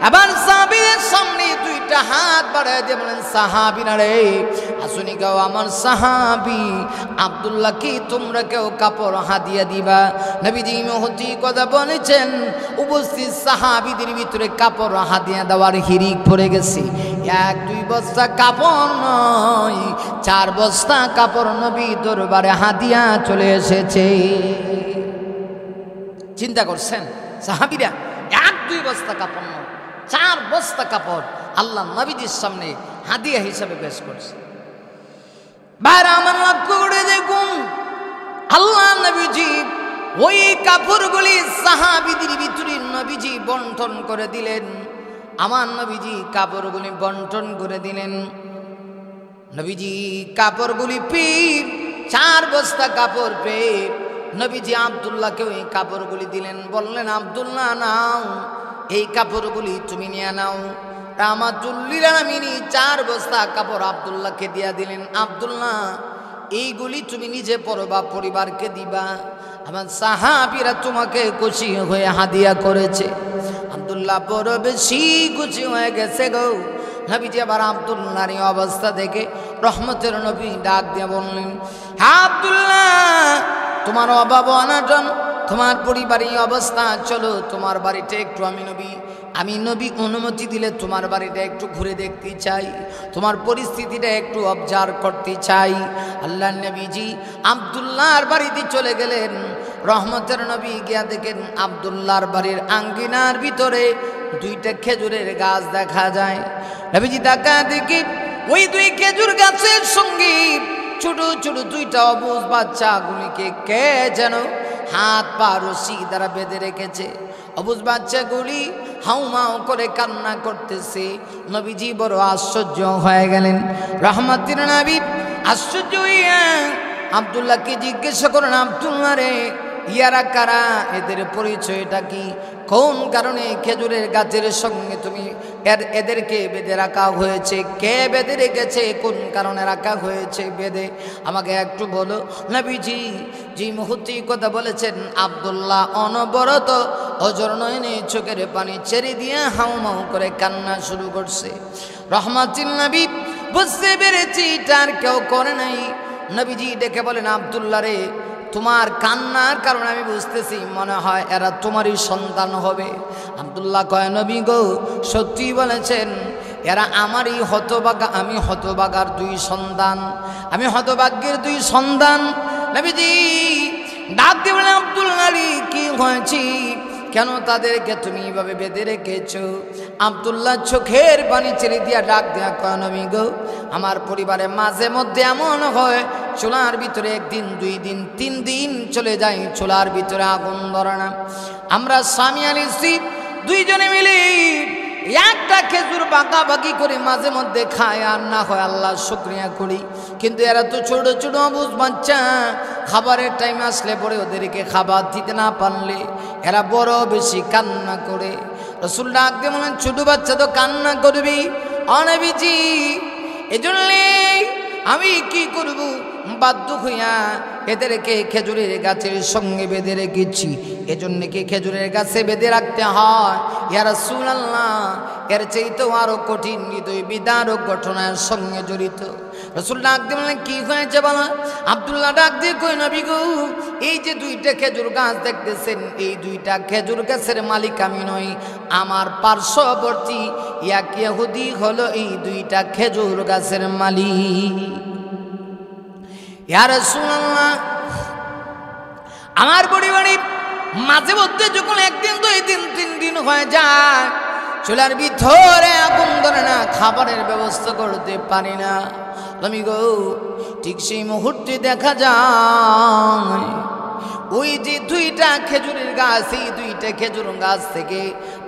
S1: এবার সাহাবীদের সামনে দুইটা হাত বাড়ায় দিয়ে বলেন, সাহাবীরা রে, আসুনি গাও, আমার সাহাবী আব্দুল্লাহকে তোমরা কেউ কাপড় হাদিয়া দিবা। নবীজি মুহূর্তে কথা বলেছেন, উপস্থিত সাহাবীদের ভিতরে কাপড় হাদিয়া দেওয়ার হিরিক পড়ে গেছে। এক দুই বস্তা কাপড় নয়, 4 বস্তা কাপড় নবী দরবারে হাদিয়া চলে এসেছে। চিন্তা করছেন সাহাবীরা, 1-2 বস্তা কাপড় নয়, 4 বস্তা কাপড় আল্লাহ নবীজির সামনে হাদিয়া হিসাবে পেশ করছে। বাইরে আমার লক্ষ্য করে দেখুন, আল্লাহ নবীজি ওই কাপড়গুলি সাহাবীদের ভিতরে নবীজি বন্টন করে দিলেন। আমার নবীজি কাপড়গুলি বন্টন করে দিলেন। নবীজি কাপড়গুলি পেয়ে, 4 বস্তা কাপড় পেয়ে নবীজি আব্দুল্লাহকে ওই কাপড়গুলি দিলেন। বললেন, আব্দুল্লাহ নাও, এই কাপড়গুলি তুমি নিয়ে নাও। রাহমাতুল্লিল আলামিন 4 বস্তা কাপড় আব্দুল্লাহকে দিয়া দিলেন। আব্দুল্লাহ, এইগুলি তুমি নিজে পরবা, পরিবারকে দিবা, আমার সাহাবীরা তোমাকে খুশি হয়ে হাদিয়া করেছে। আব্দুল্লাহ বড় বেশি খুশি হয়ে গেছে গো। নবীজি আবার আব্দুল্লাহর এই অবস্থা দেখে রহমতের নবী ডাক দিয়ে বললেন, হ্যাঁ আব্দুল্লাহ, তোমার অভাব অনাটন, তোমার পরিবারের অবস্থা, চলো তোমার বাড়িতে একটু আমি নবী অনুমতি দিলে তোমার বাড়িটা একটু ঘুরে দেখতে চাই, তোমার পরিস্থিতিটা একটু অবজার্ভ করতে চাই। আল্লাহর নবীজি আব্দুল্লাহর বাড়িতে চলে গেলেন। রহমতের নবী গিয়া দেখেন আব্দুল্লাহর বাড়ির আঙ্গিনার ভিতরে 2টা খেজুরের গাছ দেখা যায়। নবীজি তাকা দেখি ওই 2 খেজুর গাছের সঙ্গে ছোট ছোট 2টা অবুঝ বাচ্চাগুলিকে কে যেন হাত পা রশি দ্বারা বেঁধে রেখেছে। অবুঝ বাচ্চাগুলি হাউমাউ করে কান্না করতেছে। নবীজি বড় আশ্চর্য হয়ে গেলেন। রহমতের নবী আশ্চর্য হইয়া আব্দুল্লাহকে জিজ্ঞাসা করেন, আব্দুল্লাহ রে, ইয়ারা কারা, এদের পরিচয়টা কি, কোন কারণে খেজুরের গাছের সঙ্গে তুমি এদেরকে বেঁধে রাখা হয়েছে, কে বেঁধে রেখেছে, কোন কারণে রাখা হয়েছে বেঁধে, আমাকে একটু বলো। নবীজি যে মুহূর্তে কথা বলেছেন, আব্দুল্লাহ অনবরত অজর নয়নে চোখের পানি ছেড়ে দিয়ে হাউমাউ করে কান্না শুরু করছে। রহমাতুল নবী বুঝতে পেরেছি তার কেউ করে নাই। নবীজি ডেকে বলেন, আব্দুল্লাহ রে, তোমার কান্নার কারণে আমি বুঝতেছি মনে হয় এরা তোমারই সন্তান হবে। আব্দুল্লাহ কয়, নবী গো, সত্যি বলেছেন, এরা আমারই হতভাগা, আমি হতভাগার দুই সন্তান, আমি হতভাগ্যের দুই সন্তান। নবীজি ডাক দিয়ে বলেন, আব্দুল্লাহ রে, কি হয়েছে, কেন তাদেরকে তুমি এইভাবে বেঁধে রেখেছো? আব্দুল্লাহ চোখের পানি ছেড়ে দিয়া ডাক দেয়া কয়, নবী গো, আমার পরিবারে মাঝে মধ্যে এমন হয় চুলার ভিতরে একদিন, 2 দিন, 3 দিন চলে যায়, চুলার ভিতরে আগুন ধরে না। আমরা স্বামী আর স্ত্রী দুইজনে মিলে একটা খেজুর বাঁকাবাকি করে মাঝে মধ্যে খায়, আর না হয় আল্লাহ শুকরিয়া করি। কিন্তু এরা তো ছোট ছোট অবুঝ বাচ্চা, খাবারের টাইম আসলে পরে ওদেরকে খাবার দিতে না পারলে এরা বড় বেশি কান্না করে। রাসূল ডাক দিয়ে বলেন, ছোট বাচ্চা তো কান্না করবি অনবীজি, এজন্য আমি কি করব, বাধ্য হইয়া এদেরকে খেজুরের গাছের সঙ্গে বেঁধে রেখেছি। এজন্য কি খেজুরের গাছে বেঁধে রাখতে হয়? ইয়া রাসূলুল্লাহ, এর চাইতেও আরো কঠিন হৃদয় বিদারক ঘটনার সঙ্গে জড়িত। রাসূল ডাক দিয়ে বলেন, কি হয়েছে বলো? আব্দুল্লাহ ডাক দিয়ে কই, নবী গো, এই যে 2টা খেজুর গাছ দেখতেছেন, এই 2টা খেজুর গাছের মালিক আমি নই, আমার পার্শ্ববর্তী এক ইহুদি হলো এই 2টা খেজুর গাছের মালিক। ইয়া রাসূলুল্লাহ, আমার পরিবারে মাঝে মধ্যে যখন 1 দিন 2 দিন 3 দিন হয়ে যায়, চুলার ভিতরে আগুন ধরে না, খাবারের ব্যবস্থা করতে পারি না। তুমি গো, ঠিক সেই মুহূর্তে দেখা যায় ওই যে 2টা খেজুরের গাছ, এই 2টা খেজুর গাছ থেকে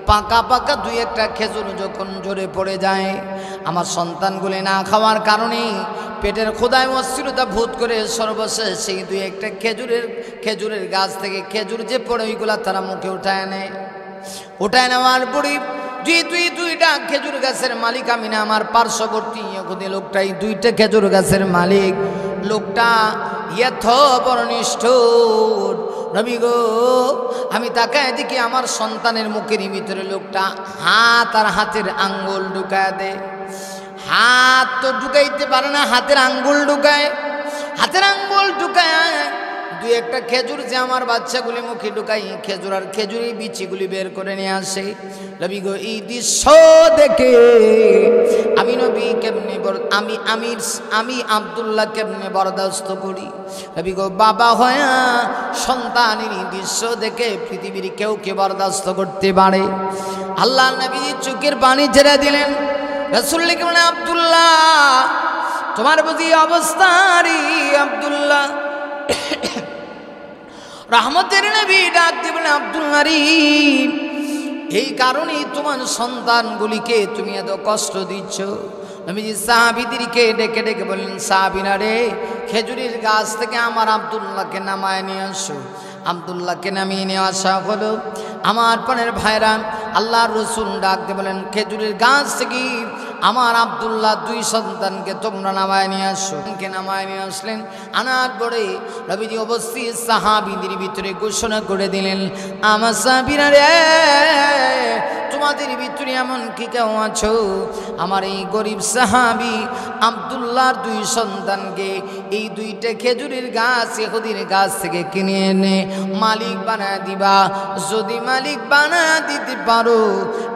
S1: পাকা পাকা 2-1টা খেজুর যখন ঝরে পড়ে যায়, আমার সন্তানগুলি না খাওয়ার কারণে পেটের ক্ষুধায় অস্থিরতা ভূত করে সর্বশেষ সেই 2-1টা খেজুরের গাছ থেকে খেজুর যে পড়ে ওইগুলা তারা মুখে উঠায় নেয়। উঠায় নেওয়ার পরে তুই 2টা খেজুর গাছের মালিক আমি না, আমার পার্শ্ববর্তী ইহুদি লোকটাই 2টা খেজুর গাছের মালিক। লোকটা এত বড় নিষ্ঠুর, নবী গো, আমি তাকায় দেখি আমার সন্তানের মুখের ভিতরে লোকটা হাত আর হাতের আঙ্গুল ঢুকায় দেয়। হাত তো ঢুকাইতে পারে না, হাতের আঙ্গুল ঢুকায়, হাতের আঙ্গুল ঢুকায় 2-1টা খেজুর যে আমার বাচ্চাগুলি মুখে ঢুকাই, খেজুর আর খেজুরের বিচিগুলি বের করে নিয়ে আসে। নবী গো, এই দৃশ্য দেখে আমি নবী কেমনে আমি আব্দুল্লাহ কেমনে বরদাস্ত করি? নবী গো, বাবা হয়া সন্তানের এই দৃশ্য দেখে পৃথিবীর কেউ কে বরদাস্ত করতে পারে? আল্লাহ নবী চোখের পানি ছেড়ে দিলেন। রাসূল লিখে বলেন, আব্দুল্লাহ, তোমার বুঝি অবস্থা রে আব্দুল্লাহ? রহমতের নবী ডাক দিয়ে বলেন, আব্দুল্লাহ রে, এই কারণেই তোমার সন্তানগুলিকে তুমি এত কষ্ট দিচ্ছ। নবীজি সাহাবীদেরকে ডেকে ডেকে বললেন, সাহাবীরা রে, খেজুরের গাছ থেকে আমার আব্দুল্লাহকে নামায় নিয়ে আসো। আব্দুল্লাহকে নামিয়ে নিয়ে আসা হলো। আমার প্রাণের ভাইরা, আল্লাহর রাসূল ডাক দিয়ে বলেন, খেজুরের গাছ থেকে আমার আব্দুল্লাহ 2 সন্তানকে তোমরা নামায় নিয়ে আসো। নামায় নিয়ে আসলেন। আনার পরে নবীজি অবশ্যই সাহাবীদের ভিতরে ঘোষণা করে দিলেন, আমার সাহাবীরা রে, তোমাদের ভিতরে এমন কি কেউ আছো আমার এই গরিব সাহাবী আব্দুল্লাহর 2 সন্তানকে এই 2টা খেজুরের গাছ ইহুদির গাছ থেকে কিনে এনে মালিক বানায় দিবা? যদি মালিক বানায় দিতে পারো,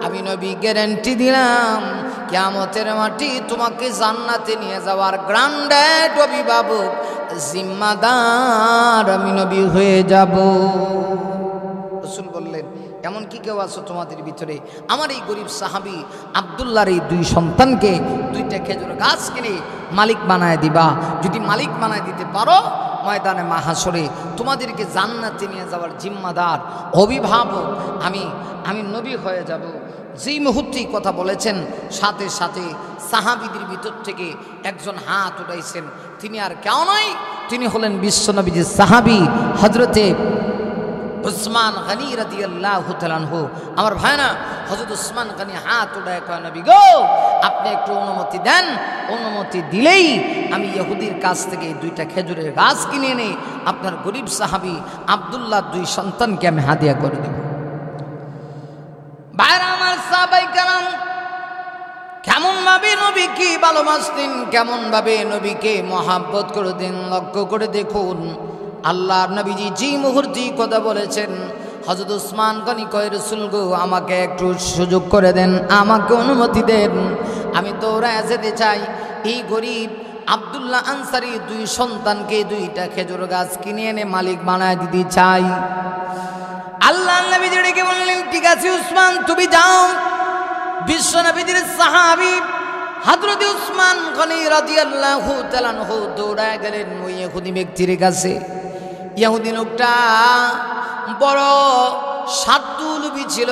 S1: আমি নবী গ্যারান্টি দিলাম, কিয়ামতের মাটি তোমাকে জান্নাতে নিয়ে যাওয়ার গ্র্যান্ডেড অভিভাবক, জিম্মাদার আমি নবী হয়ে যাব। রাসূল বললেন, এমন কি কেউ আছো তোমাদের ভিতরে আমার এই গরিব সাহাবী আব্দুল্লাহর এই 2 সন্তানকে 2টা খেজুর গাছ কিনে মালিক বানায় দিবা? যদি মালিক বানায় দিতে পারো, ময়দানে মাহশরে তোমাদেরকে জান্নাতে নিয়ে যাওয়ার জিম্মাদার অভিভাবক আমি নবী হয়ে যাব। যেই মুহূর্তেই কথা বলেছেন, সাথে সাথে সাহাবীদের ভিতর থেকে একজন হাত উঠাইছেন। তিনি আর কেউ নয়, তিনি হলেন বিশ্বনবীজির সাহাবী হযরতে উসমান গনি রাদিয়াল্লাহু তাআলা আনহু। আমার ভাইনা, হযরত উসমান গনি হাত উঠায় কয়, নবী গো, আপনি একটু অনুমতি দেন, অনুমতি দিলেই আমি ইহুদির কাছ থেকে 2টা খেজুরের গাছ কিনে এনে আপনার গরিব সাহাবী আব্দুল্লাহর 2 সন্তানকে আমি হাদিয়া করে দেব। কিভাবে নবীকে ভালোবাসতেন, কেমন ভাবে নবীকে মহাব্বত করতেন। লক্ষ্য করে দেখুন, আল্লাহর নবীজি যে মুহূর্তে কথা বলেছেন, হযরত ওসমান গনি কয় রাসূল গো, আমাকে একটু সুযোগ করে দেন, আমাকে অনুমতি দেন, আমি দৌড়ায় যেতে চাই। এই গরিব আব্দুল্লাহ আনসারী দুই সন্তানকে দুইটা খেজুর গাছ কিনে এনে মালিক বানায় দিতে চাই। আল্লাহ নবীজি ডেকে বললেন, ঠিক আছে উসমান, তুমি যাও। বিশ্ব নবীজির সাহাবী হযরত উসমান গনি রাদিয়াল্লাহু তাআলা আনহু দৌড়ায় গেলেন ওই ইহুদি ব্যক্তির কাছে। ইহুদি লোকটা বড় স্বার্থলোভী ছিল,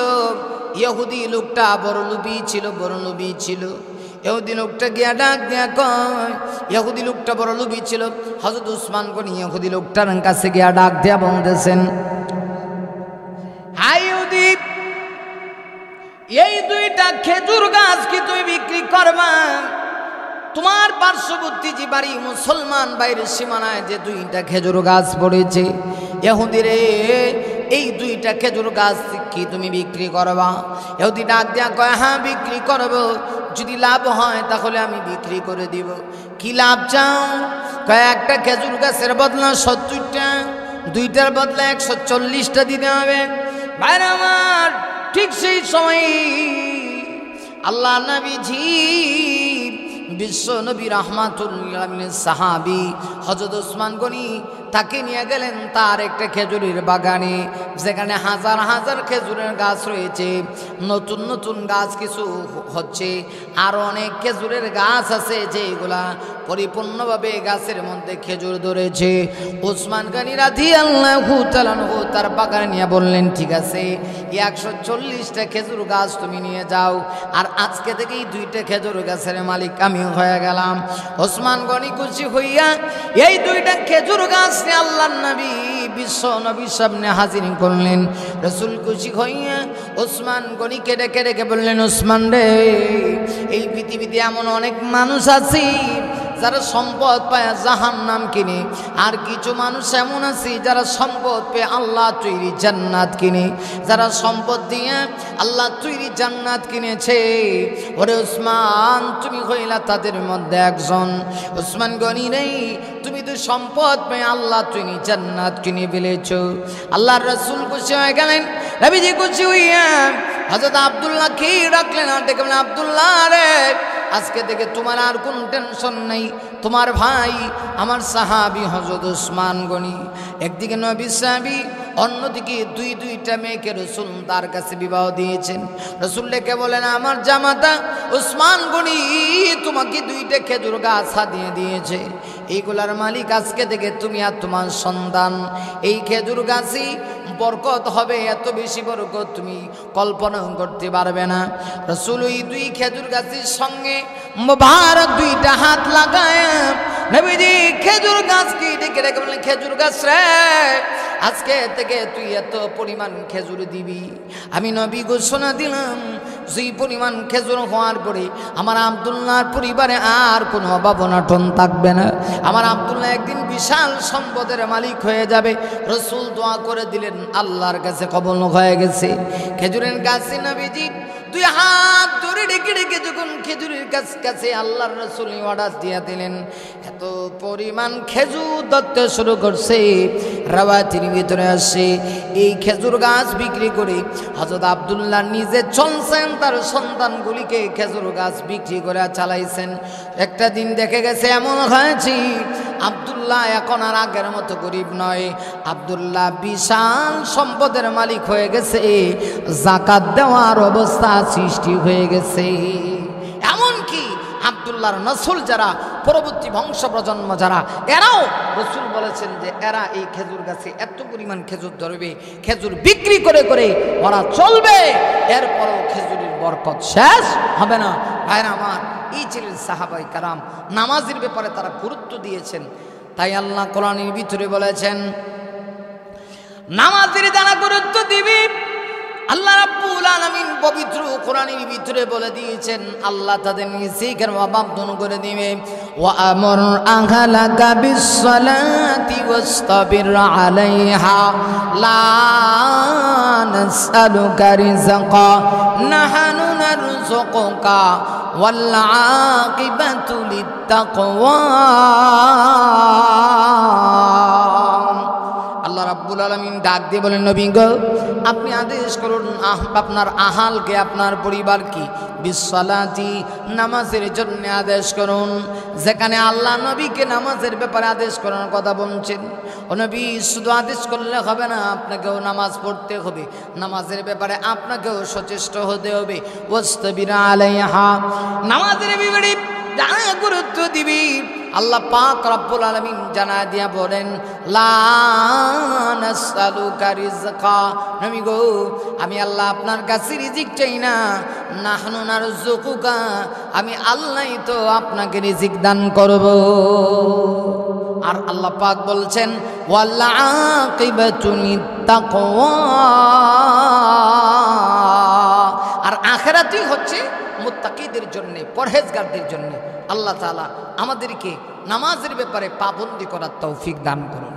S1: ইহুদি লোকটা বড় লোভী ছিল, বড় লোভী ছিল। ইহুদি লোকটা গিয়া ডাক দিয়া কয়, ইহুদি লোকটা বড় লোভী ছিল। হযরত উসমান গনি ইহুদি লোকটার কাছে গিয়া ডাক দিয়া বলতেছেন, হাই ইহুদি, এই দুইটা খেজুর গাছ কি তুমি বিক্রি করবা? তোমার পার্শ্ববর্তী যে বাড়ি মুসলমান বাইরের সীমানায় যে দুইটা খেজুর গাছ পড়েছে, ইহুদি রে, এই দুইটা খেজুর গাছ কি তুমি বিক্রি করবা? ইহুদি ডাক দিয়া কয়, হ্যাঁ বিক্রি করব, যদি লাভ হয় তাহলে আমি বিক্রি করে দিব। কি লাভ চাও? কয় একটা খেজুর গাছের বদলা 70টা, দুইটার বদলা 140টা দিতে হবে। ভাইরা আমার, ঠিক সেই সময় আল্লাহ নবীজি বিশ্ব নবী রাহমাতুল লিল আলামিন সাহাবী হযরত ওসমান গনি তাকে নিয়ে গেলেন তার একটা খেজুরের বাগানে, যেখানে হাজার হাজার খেজুরের গাছ রয়েছে। নতুন নতুন গাছ কিছু হচ্ছে, আরও অনেক খেজুরের গাছ আছে যেগুলা পরিপূর্ণভাবে গাছের মধ্যে খেজুর ধরেছে। ওসমান গনি রাদিয়াল্লাহু তাআলা আনহু তার বাগানে নিয়ে বললেন, ঠিক আছে, 140টা খেজুর গাছ তুমি নিয়ে যাও, আর আজকে থেকেই দুইটা খেজুর গাছের মালিক আমিও হয়ে গেলাম। ওসমান গনি খুশি হইয়া এই দুইটা খেজুর গাছ আল্লাহর নবী বিশ্ব নবীর সামনে হাজির করলেন। রাসূল খুশি হইয়া ওসমান গনিকে ডেকে ডেকে বললেন, ওসমান রে, এই পৃথিবীতে এমন অনেক মানুষ আছে যারা সম্পদ পায় জাহান্নাম কিনে, আর কিছু মানুষ এমন আছে যারা সম্পদ পেয়ে আল্লাহ তৈরি জান্নাত কিনে, যারা সম্পদ দিয়ে আল্লাহ তৈরি জান্নাত কিনেছে। ওরে ওসমান, তুমি হইলা তাদের মধ্যে একজন। ওসমান গনি রে, তুমি তো সম্পদ পেয়ে আল্লাহ তৈরি জান্নাত কিনে ফেলেছ। আল্লাহর রাসূল খুশি হয়ে গেলেন, নবীজি খুশি হইয়া হযরত আব্দুল্লাহ কে রাখলেন, আর ডেকে বললেন, আব্দুল্লাহ রে, আজকে থেকে তোমার আর কোন টেনশন নেই। তোমার ভাই আমার সাহাবী হযরত ওসমান গনি, একদিকে নবী সাহাবী, অন্যদিকে দুইটা মেয়েকে রাসূল তার কাছে বিবাহ দিয়েছেন। রাসূল ডেকে বলেন, আমার জামাতা ওসমান গনি তোমাকে দুইটা খেজুর গাছ হাদিয়া দিয়েছে, এইগুলার মালিক আজকে থেকে তুমি আর তোমার সন্তান। এই খেজুর গাছই বরকত হবে, এত বেশি বরকত তুমি কল্পনা করতে পারবে না। রাসূল ওই দুই খেজুর গাছের সঙ্গে মোবারক দুইটা হাত লাগায় নবীজি খেজুর গাছকে ডেকে ডেকে বললেন, খেজুর গাছ রে, আজকে থেকে তুই এত পরিমাণ খেজুর দিবি। আমি নবী ঘোষণা দিলাম, সেই পরিমাণ খেজুর হওয়ার পরে আমার আব্দুল্লাহর পরিবারে আর কোনো অভাব অনটন থাকবে না। আমার আব্দুল্লাহ একদিন বিশাল সম্পদের মালিক হয়ে যাবে। রাসূল দোয়া করে দিলেন, আল্লাহর কাছে কবুল হয়ে গেছে। খেজুরের গাছে নবীজি দুই হাত ধরে ডেকে ডেকে যখন খেজুরের কাছে আল্লাহর রাসূল অর্ডার দিয়ে দিলেন, এত পরিমাণ খেজুর ধরতে শুরু করছে। রাওয়াতির ভিতরে আসে এই খেজুর গাছ বিক্রি করে হযরত আব্দুল্লাহ নিজে চলছেন, তার সন্তানগুলিকে খেজুর গাছ বিক্রি করে চালাইছেন। একটা দিন দেখে গেছে এমন হয়েছে, আব্দুল্লাহ এখন আর আগের মতো গরিব নয়, আব্দুল্লাহ বিশাল সম্পদের মালিক হয়ে গেছে, যাকাত দেওয়ার অবস্থা সৃষ্টি হয়ে গেছে। এমনকি আব্দুল্লাহর নসল যারা, পরবর্তী বংশ প্রজন্ম যারা, এরাও রাসূল বলেছেন যে এরা এই খেজুর গাছে এত পরিমাণ খেজুর ধরবে, খেজুর বিক্রি করে করে ওরা চলবে, এরপরও খেজুরের বরকত শেষ হবে না। ভাইরা আমার, এই ছিলেন সাহাবায়ে কেরাম, নামাজের ব্যাপারে তারা গুরুত্ব দিয়েছেন। তাই আল্লাহ কোরআনের ভিতরে বলেছেন, নামাজের যারা গুরুত্ব দিবি, আল্লাহ রাব্বুল আলামিন পবিত্র কোরআনের ভিতরে বলে দিয়েছেন, আল্লাহ তাদের নিজিকের অবাধ্যন করে দিবে। ওয়া আমর আহলাকা বিসসালাতি ওয়াসতাবির আলাইহা লা নাসআলুকা রিজকা নাহনু নারযুকুকা ওয়াল আকিবাতু লিত্তাকওয়া। আল্লাহ রাব্বুল আলামিন ডাক দিয়ে বলেন, নবী গো আপনি আদেশ করুন আপনার আহালকে, আপনার পরিবারকে বিসসালাতি নামাজের জন্য আদেশ করুন। যেখানে আল্লাহ নবীকে নামাজের ব্যাপারে আদেশ করার কথা বলছেন, ও নবী শুধু আদেশ করলে হবে না, আপনাকেও নামাজ পড়তে হবে, নামাজের ব্যাপারে আপনাকেও সচেষ্ট হতে হবে। ওয়াস্তাবিরা আলাইহা, নামাজের ব্যাপারে যারা গুরুত্ব দিবি আল্লাহ পাক রব্বুল আলামিন জানা দিয়া বলেন, লা নাসআলুকা রিজকা, নবী গো আমি আল্লাহ আপনার কাছে রিজিক চাই না, নাহনু নারযুকুকা, আমি আল্লাহই তো আপনাকে রিজিক দান করব। আর আল্লাহ পাক বলছেন ওয়াল আকিবাতু লিত্তাকওয়া, আর আখিরাতই হচ্ছে মুত্তাকিদের জন্য, পরহেজগারদের জন্য। আল্লাহ তাআলা আমাদেরকে নামাজের ব্যাপারে পাবন্দি করার তৌফিক দান করুন।